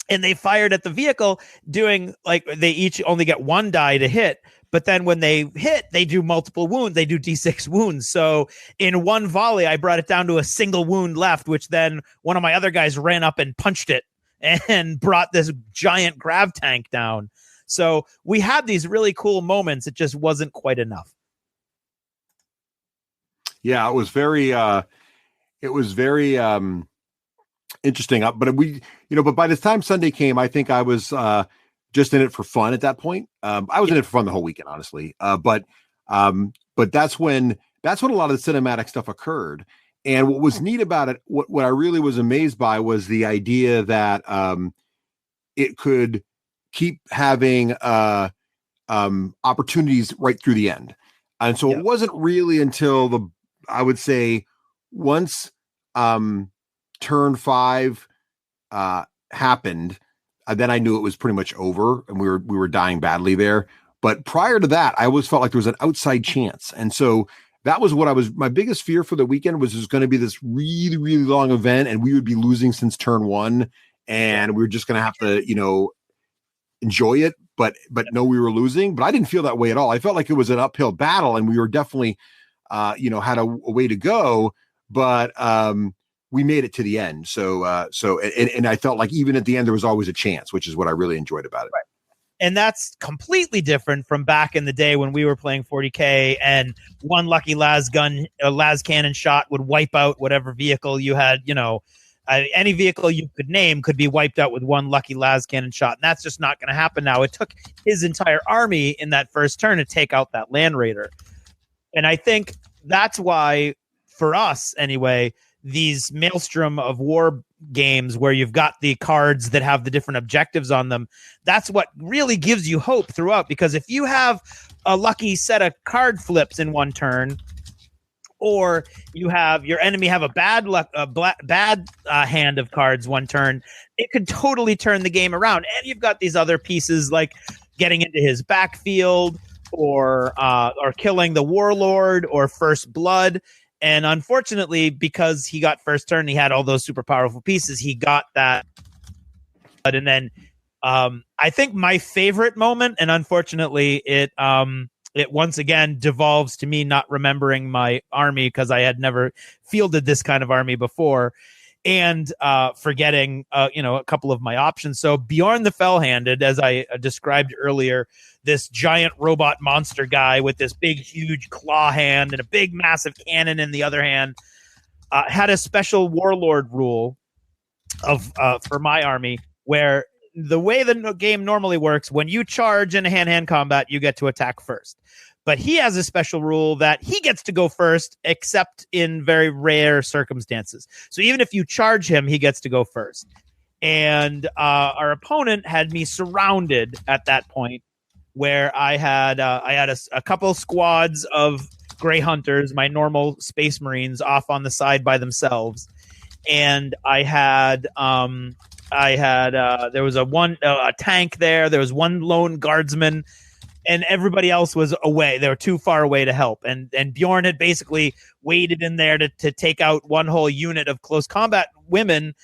And they fired at the vehicle doing like, they each only get 1 die to hit. But then when they hit, they do multiple wounds. They do D6 wounds. So in 1 volley, I brought it down to a single wound left, which then one of my other guys ran up and punched it and brought this giant grav tank down. So we had these really cool moments. It just wasn't quite enough. Yeah, it was very interesting. But by the time Sunday came, I think I was just in it for fun at that point. I was in it for fun the whole weekend, honestly. But that's when a lot of the cinematic stuff occurred. And what was neat about it, what I really was amazed by, was the idea that it could keep having opportunities right through the end. And so it wasn't really until I would say once turn 5 happened, then I knew it was pretty much over and we were dying badly there. But prior to that, I always felt like there was an outside chance. And so that was my biggest fear for the weekend, was there's going to be this really, really long event and we would be losing since turn 1 and we were just going to have to, enjoy it, but no, we were losing. But I didn't feel that way at all. I felt like it was an uphill battle and we were definitely, had a way to go, but we made it to the end. So I felt like even at the end, there was always a chance, which is what I really enjoyed about it. Right. And that's completely different from back in the day when we were playing 40K and one lucky las cannon shot would wipe out whatever vehicle you had, any vehicle you could name could be wiped out with one lucky las cannon shot, and that's just not going to happen now. It took his entire army in that first turn to take out that Land Raider. And I think that's why, for us anyway, these Maelstrom of War games where you've got the cards that have the different objectives on them, that's what really gives you hope throughout. Because if you have a lucky set of card flips in one turn, or you have your enemy have a bad hand of cards one turn, it could totally turn the game around. And you've got these other pieces like getting into his backfield, or killing the warlord, or first blood. And unfortunately, because he got first turn, he had all those super powerful pieces. He got that. And then I think my favorite moment, and unfortunately, it once again devolves to me not remembering my army because I had never fielded this kind of army before, and forgetting a couple of my options. So Bjorn the Fell-Handed, as I described earlier, this giant robot monster guy with this big, huge claw hand and a big, massive cannon in the other hand, had a special warlord rule for my army, where the way the game normally works, when you charge in a hand-to-hand combat, you get to attack first. But he has a special rule that he gets to go first, except in very rare circumstances. So even if you charge him, he gets to go first. And our opponent had me surrounded at that point, where I had a couple squads of Grey Hunters, my normal Space Marines, off on the side by themselves, and I had there was a tank there. There was one lone guardsman, and everybody else was away. They were too far away to help. And Bjorn had basically waited in there to take out one whole unit of close combat women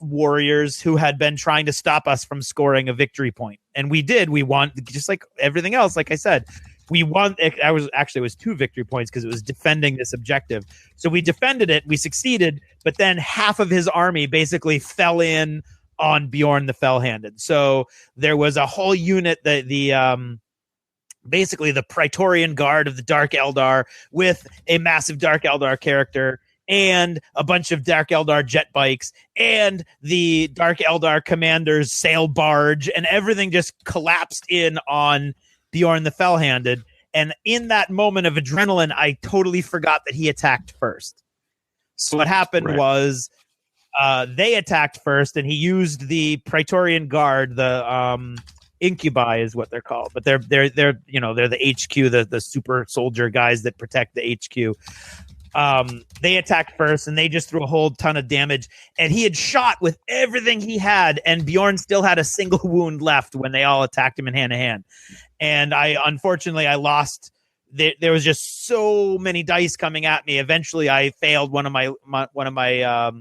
warriors who had been trying to stop us from scoring a victory point. And we did. We won, just like everything else. Like I said, we won. It was 2 victory points because it was defending this objective. So we defended it. We succeeded. But then half of his army basically fell in on Bjorn the Fell-Handed. So there was a whole unit that basically the Praetorian Guard of the Dark Eldar with a massive Dark Eldar character and a bunch of Dark Eldar jet bikes and the Dark Eldar commander's sail barge, and everything just collapsed in on Bjorn the Fell-Handed. And in that moment of adrenaline, I totally forgot that he attacked first. So what happened was they attacked first, and he used the Praetorian Guard, the Incubi is what they're called, but they're the HQ, the super soldier guys that protect the HQ. They attacked first, and they just threw a whole ton of damage, and he had shot with everything he had, and Bjorn still had a single wound left when they all attacked him in hand to hand. And unfortunately I lost. There was just so many dice coming at me. Eventually I failed one of my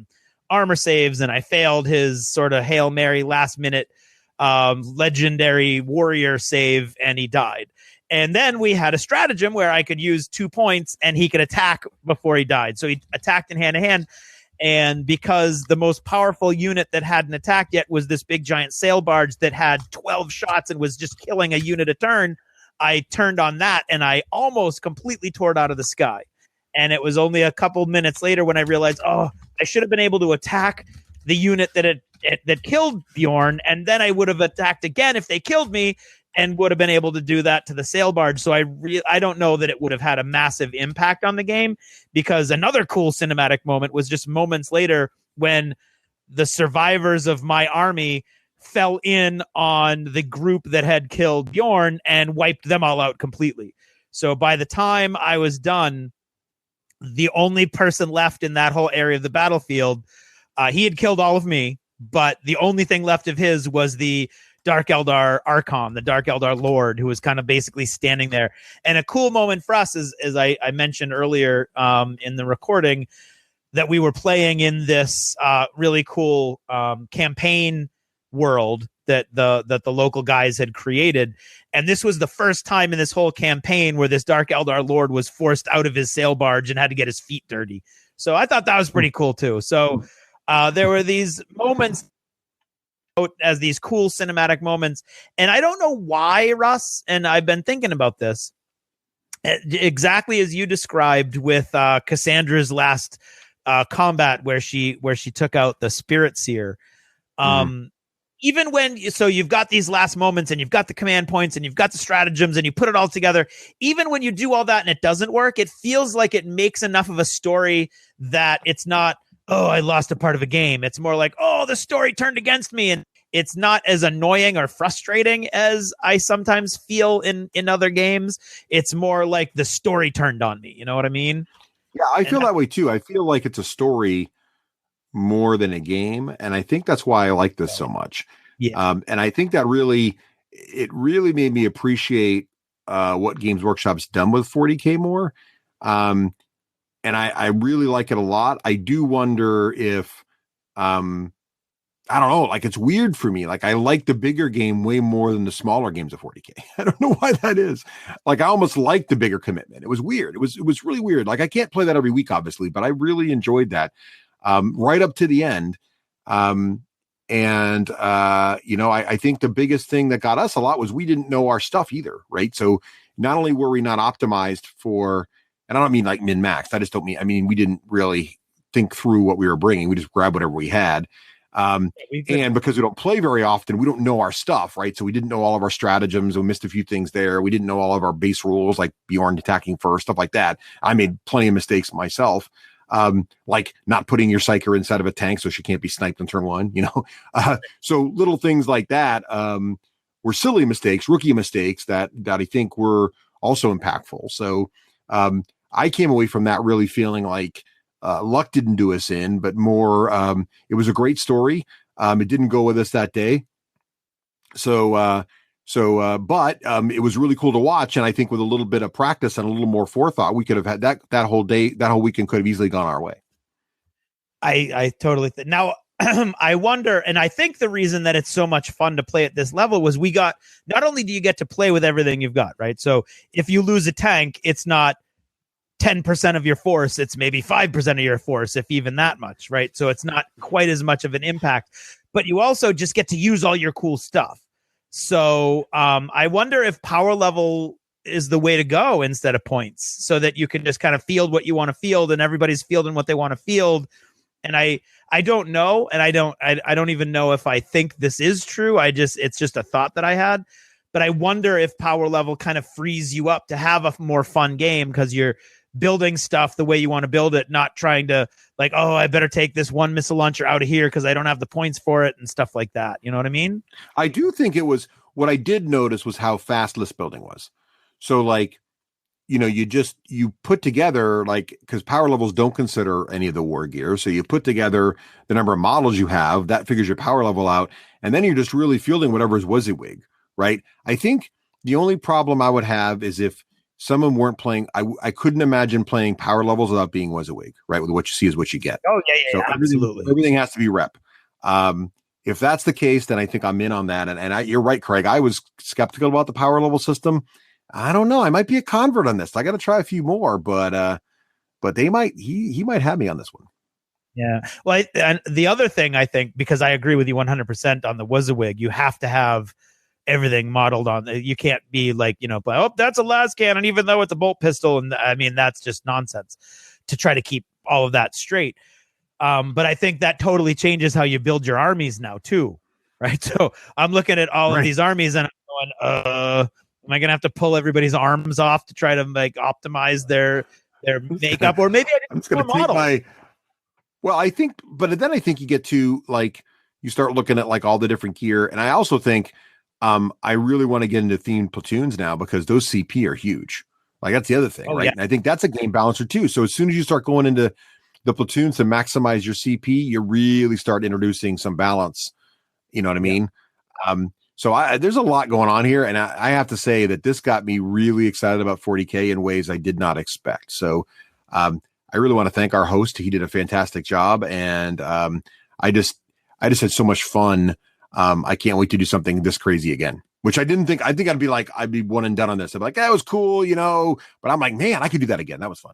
armor saves, and I failed his sort of Hail Mary last minute legendary warrior save, and he died. And then we had a stratagem where I could use 2 points and he could attack before he died. So he attacked in hand to hand. And because the most powerful unit that hadn't attacked yet was this big giant sail barge that had 12 shots and was just killing a unit a turn, I turned on that and I almost completely tore it out of the sky. And it was only a couple minutes later when I realized, I should have been able to attack the unit that killed Bjorn, and then I would have attacked again if they killed me, and would have been able to do that to the sail barge. So I don't know that it would have had a massive impact on the game, because another cool cinematic moment was just moments later when the survivors of my army fell in on the group that had killed Bjorn and wiped them all out completely. So by the time I was done, the only person left in that whole area of the battlefield, he had killed all of me, but the only thing left of his was the Dark Eldar Archon, the Dark Eldar Lord, who was kind of basically standing there. And a cool moment for us is, as I mentioned earlier in the recording, that we were playing in this really cool campaign world that the local guys had created. And this was the first time in this whole campaign where this Dark Eldar Lord was forced out of his sail barge and had to get his feet dirty. So I thought that was pretty cool too. So there were these moments as these cool cinematic moments. And I don't know why, Russ, and I've been thinking about this, exactly as you described with Cassandra's last combat where she took out the Spirit Seer. Even when, so you've got these last moments and you've got the command points and you've got the stratagems and you put it all together, even when you do all that and it doesn't work, it feels like it makes enough of a story that it's not, oh, I lost a part of a game. It's more like, oh, the story turned against me. And it's not as annoying or frustrating as I sometimes feel in other games. It's more like the story turned on me. You know what I mean? Yeah, I feel that way too. I feel like it's a story more than a game, and I think that's why I like this so much. Yeah. And I think that really made me appreciate what Games Workshop's done with 40K more. And I really like it a lot. I do wonder if I don't know, like it's weird for me. Like I like the bigger game way more than the smaller games of 40K. I don't know why that is. Like I almost like the bigger commitment. It was weird. It was really weird. Like I can't play that every week, obviously, but I really enjoyed that. Right up to the end. I think the biggest thing that got us a lot was we didn't know our stuff either, right? So not only were we not optimized for, and I don't mean like min-maxed, I mean, we didn't really think through what we were bringing. We just grabbed whatever we had. And because we don't play very often, we don't know our stuff, right? So we didn't know all of our stratagems. We missed a few things there. We didn't know all of our base rules, like Bjorn attacking first, stuff like that. I made plenty of mistakes myself. Like not putting your Psyker inside of a tank so she can't be sniped on turn one, so little things like that were silly mistakes, rookie mistakes that I think were also impactful. So I came away from that really feeling like luck didn't do us in, but more it was a great story. It didn't go with us that day. But it was really cool to watch. And I think with a little bit of practice and a little more forethought, we could have had that whole weekend could have easily gone our way. I totally think. Now, I wonder, and I think the reason that it's so much fun to play at this level was not only do you get to play with everything you've got, right? So if you lose a tank, it's not 10% of your force, it's maybe 5% of your force, if even that much, right? So it's not quite as much of an impact, but you also just get to use all your cool stuff. So I wonder if power level is the way to go instead of points, so that you can just kind of field what you want to field and everybody's fielding what they want to field. And I don't know. And I don't even know if I think this is true. It's just a thought that I had, but I wonder if power level kind of frees you up to have a more fun game because you're building stuff the way you want to build it, not trying to like, oh, I better take this one missile launcher out of here because I don't have the points for it and stuff like that. You know what I mean? I do think what I did notice was how fast list building was. So like, you put together because power levels don't consider any of the war gear. So you put together the number of models you have, that figures your power level out. And then you're just really fielding whatever's WYSIWYG, right? I think the only problem I would have is if someone weren't playing, I couldn't imagine playing power levels without being WYSIWYG, right? With what you see is what you get. Oh yeah, so absolutely. Everything has to be rep. If that's the case, then I think I'm in on that. And you're right, Craig. I was skeptical about the power level system. I don't know. I might be a convert on this. I got to try a few more, but he might have me on this one. Yeah. Well, and the other thing I think, because I agree with you 100% on the WYSIWYG, you have to have everything modeled on. You can't be like, oh, that's a las cannon, even though it's a bolt pistol. And I mean, that's just nonsense to try to keep all of that straight. But I think that totally changes how you build your armies now too. Right. So I'm looking at all of these armies and I'm going, am I going to have to pull everybody's arms off to try to like optimize their makeup? Or maybe I'm just going to take but then I think you get to like, you start looking at like all the different gear. And I also think, I really want to get into themed platoons now because those CP are huge. Like that's the other thing, right? Yeah. And I think that's a game balancer too. So as soon as you start going into the platoons to maximize your CP, you really start introducing some balance. You know what I mean? So there's a lot going on here, and I have to say that this got me really excited about 40K in ways I did not expect. So I really want to thank our host. He did a fantastic job, and I just had so much fun. I can't wait to do something this crazy again, which I didn't think. I think I'd be one and done on this. I'd be like, that was cool, but I'm like, man, I could do that again. That was fun.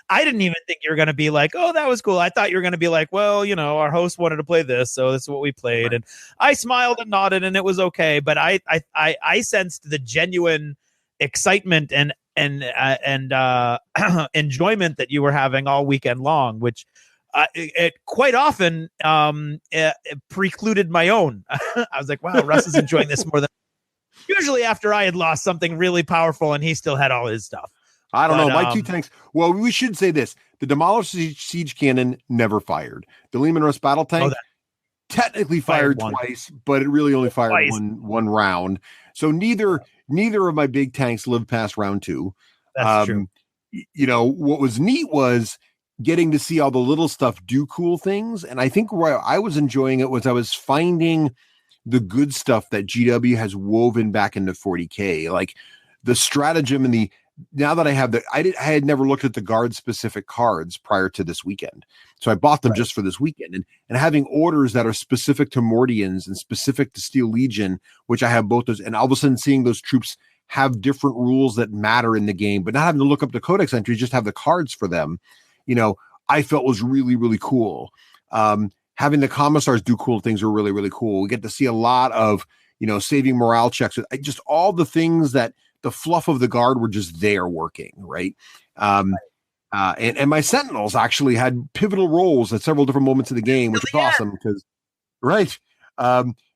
I didn't even think you were going to be like, oh, that was cool. I thought you were going to be like, well, our host wanted to play this, so this is what we played. Right. And I smiled and nodded and it was okay. But I sensed the genuine excitement and enjoyment that you were having all weekend long, which it quite often it precluded my own. I was like, wow, Russ is enjoying this more than usually after I had lost something really powerful and he still had all his stuff. I don't know. My two tanks. Well, we should say this: the Demolished Siege Cannon never fired. The Lehman Russ Battle Tank technically fired twice, but it really only fired one round. So neither of my big tanks lived past round 2. That's true. You know, what was neat was getting to see all the little stuff do cool things. And I think where I was enjoying it was I was finding the good stuff that GW has woven back into 40K, like the stratagem and now that I have I had never looked at the guard specific cards prior to this weekend. So I bought them just for this weekend, and having orders that are specific to Mordians and specific to Steel Legion, which I have both those, and all of a sudden seeing those troops have different rules that matter in the game, but not having to look up the codex entries, just have the cards for them, you know, I felt was really, really cool. Having the commissars do cool things were really, really cool. We get to see a lot of, you know, saving morale checks, just all the things that the fluff of the guard were just there working, right? And my sentinels actually had pivotal roles at several different moments of the game, which is awesome because,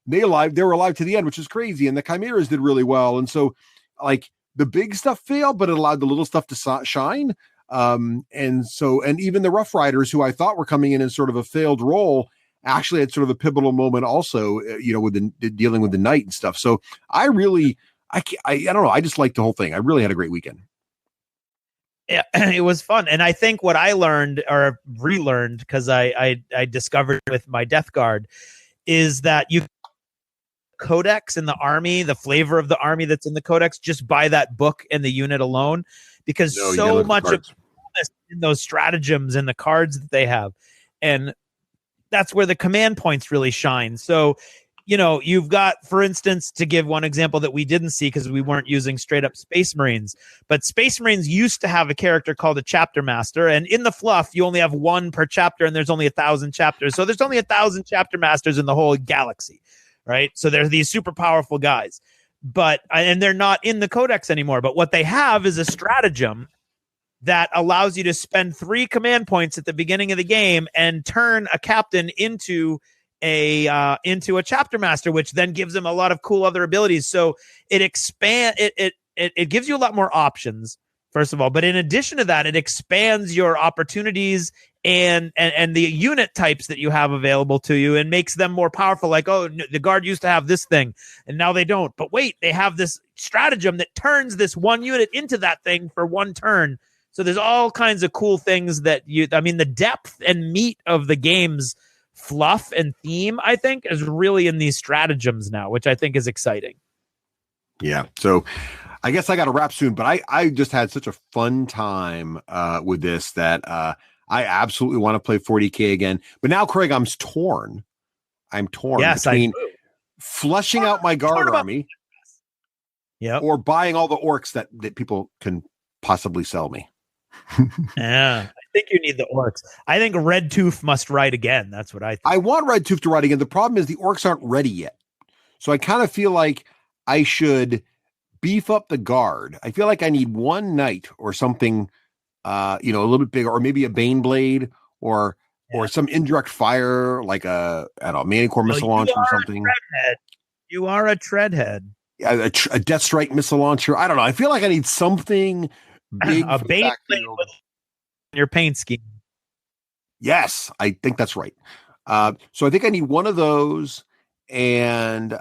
they were alive to the end, which is crazy. And the chimeras did really well. And so, like, the big stuff failed, but it allowed the little stuff to shine. And even the Rough Riders, who I thought were coming in sort of a failed role, actually had sort of a pivotal moment also, you know, with dealing with the night and stuff. So I don't know. I just liked the whole thing. I really had a great weekend. Yeah, it was fun. And I think what I learned or relearned, because I discovered with my Death Guard, is that you codex in the army, the flavor of the army that's in the codex, just buy that book and the unit alone, because so much of in those stratagems and the cards that they have. And that's where the command points really shine. So, you know, you've got, for instance, to give one example that we didn't see because we weren't using straight up Space Marines, but Space Marines used to have a character called a chapter master. And in the fluff, you only have one per chapter and there's only 1,000 chapters. So there's only 1,000 chapter masters in the whole galaxy, right? So they're these super powerful guys, and they're not in the codex anymore. But what they have is a stratagem that allows you to spend 3 command points at the beginning of the game and turn a captain into a chapter master, which then gives them a lot of cool other abilities. So it gives you a lot more options, first of all, but in addition to that, it expands your opportunities and the unit types that you have available to you and makes them more powerful. Like, oh, the guard used to have this thing and now they don't, but wait, they have this stratagem that turns this one unit into that thing for one turn. So there's all kinds of cool things that the depth and meat of the game's fluff and theme, I think, is really in these stratagems now, which I think is exciting. Yeah. So I guess I got to wrap soon, but I just had such a fun time with this that I absolutely want to play 40K again. But now, Craig, I'm torn between fleshing out my guard army or buying all the orcs that people can possibly sell me. Yeah, I think you need the orcs. I think Red Tooth must ride again. That's what I think. I want Red Tooth to ride again. The problem is the orcs aren't ready yet. So I kind of feel like I should beef up the guard. I feel like I need one knight or something, a little bit bigger, or maybe a Baneblade or some indirect fire, like Manicore missile launcher or something. You are a treadhead. A Death Strike missile launcher. I don't know. I feel like I need something big. A Baneblade with your paint scheme. Yes, I think that's right. So I think I need one of those, and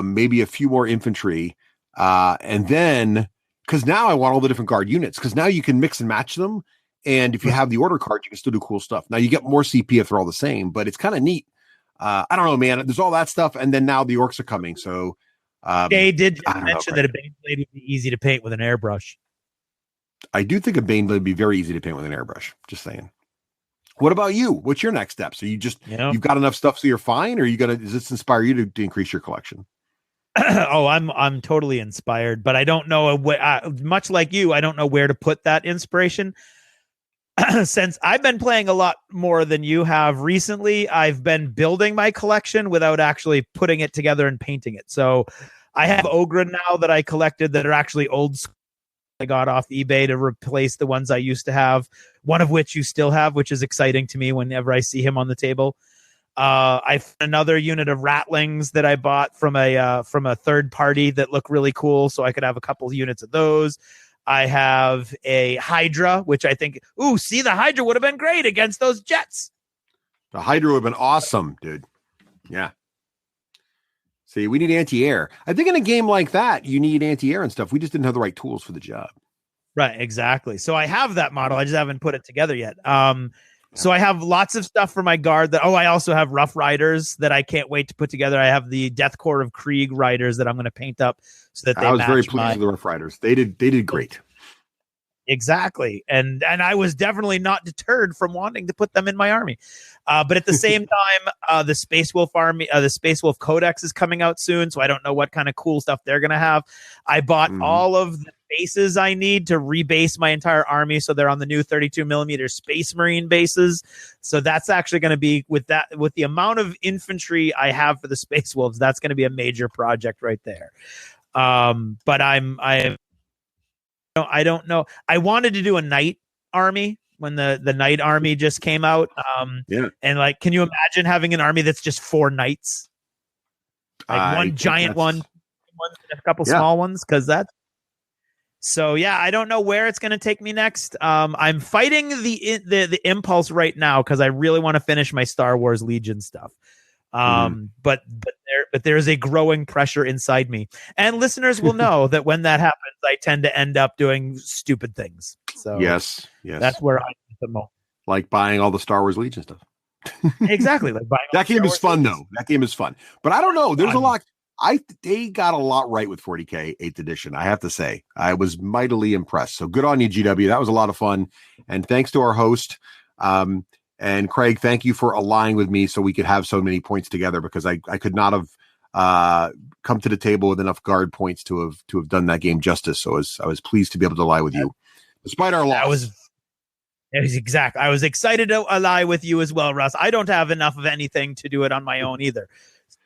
maybe a few more infantry, and then because now I want all the different guard units, because now you can mix and match them, and if you have the order card, you can still do cool stuff. Now you get more CP if they're all the same, but it's kind of neat. I don't know, man. There's all that stuff, and then now the orcs are coming. So they did mention that a Baneblade would be easy to paint with an airbrush. I do think a Baneblade would be very easy to paint with an airbrush. Just saying. What about you? What's your next step? So you just you've got enough stuff so you're fine, or does this inspire you to increase your collection? Oh, I'm totally inspired, but I don't know much like you. I don't know where to put that inspiration. Since I've been playing a lot more than you have recently, I've been building my collection without actually putting it together and painting it. So I have Ogre now that I collected that are actually old school I got off eBay to replace the ones I used to have, one of which you still have, which is exciting to me whenever I see him on the table. I found another unit of ratlings that I bought from a third party that look really cool, so I could have a couple of units of those. I have a Hydra, which I think, the Hydra would have been great against those jets. The Hydra would have been awesome, dude. Yeah. See, we need anti-air. I think in a game like that, you need anti-air and stuff. We just didn't have the right tools for the job. Right, exactly. So I have that model. I just haven't put it together yet. So I have lots of stuff for my guard. I also have Rough Riders that I can't wait to put together. I have the Death Corps of Krieg Riders that I'm going to paint up so that they match. I was very pleased with the Rough Riders. They did great. Exactly. And I was definitely not deterred from wanting to put them in my army. But at the same time, the Space Wolf army, the Space Wolf Codex is coming out soon. So I don't know what kind of cool stuff they're going to have. I bought all of the bases I need to rebase my entire army. So they're on the new 32 millimeter Space Marine bases. So that's actually going to be with the amount of infantry I have for the Space Wolves, that's going to be a major project right there. But I don't know. I wanted to do a knight army when the knight army just came out. And like, can you imagine having an army that's just 4 knights? Like one giant one and a couple small ones? I don't know where it's going to take me next. I'm fighting the impulse right now because I really want to finish my Star Wars Legion stuff. But there's a growing pressure inside me, and listeners will know that when that happens, I tend to end up doing stupid things. So yes, that's where I'm at the moment. Like buying all the Star Wars Legion stuff. Exactly. Like buying that game is fun though. That game is fun, but I don't know. There's a lot. They got a lot right with 40K 8th edition. I have to say, I was mightily impressed. So good on you, GW. That was a lot of fun, and thanks to our host. And Craig, thank you for aligning with me so we could have so many points together, because I could not have come to the table with enough guard points to have done that game justice. So I was pleased to be able to ally with you, despite our loss. It was exact. I was excited to ally with you as well, Russ. I don't have enough of anything to do it on my own either.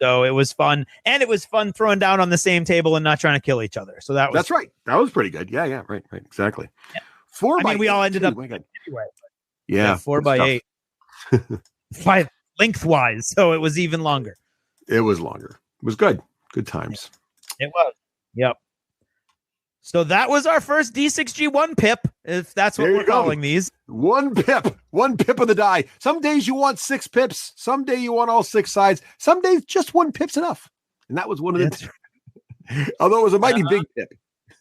So it was fun, and it was fun throwing down on the same table and not trying to kill each other. So that's right. That was pretty good. Yeah, right, exactly. Yeah. 4 by 8. We all ended up anyway. Yeah, 4 by 8. 5 lengthwise, so it was even longer. It was longer. It was good. Good times. It was. Yep. So that was our first D6G 1 pip, if that's what we're calling these. 1 pip. 1 pip of the die. Some days you want 6 pips. Some day you want all 6 sides. Some days just 1 pip's enough. And that was one of the although it was a mighty big pip.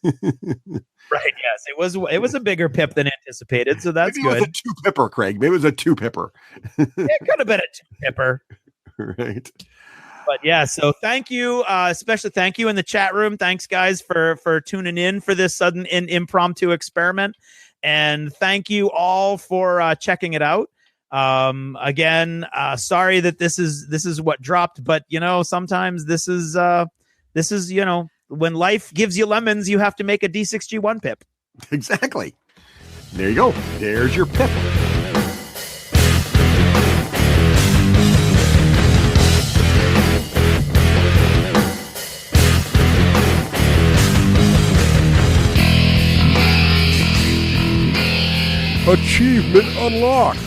Right, yes. It was a bigger pip than anticipated, so that's Maybe good. It was a 2-pipper, Craig. Maybe it was a 2-pipper. It could have been a 2-pipper. Right. But yeah, so thank you, especially thank you in the chat room. Thanks, guys, for tuning in for this sudden impromptu experiment, and thank you all for checking it out. Again, sorry that this is what dropped, but sometimes this is when life gives you lemons, you have to make a D6G 1 pip. Exactly. There you go. There's your pip. Achievement unlocked.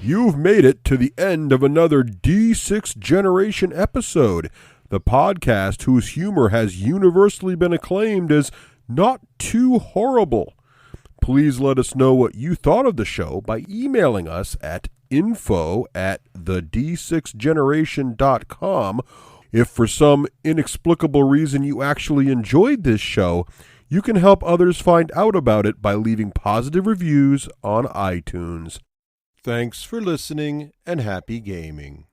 You've made it to the end of another D6 Generation episode, the podcast whose humor has universally been acclaimed as not too horrible. Please let us know what you thought of the show by emailing us at info@the d6generation.com. If for some inexplicable reason you actually enjoyed this show, you can help others find out about it by leaving positive reviews on iTunes. Thanks for listening, and happy gaming.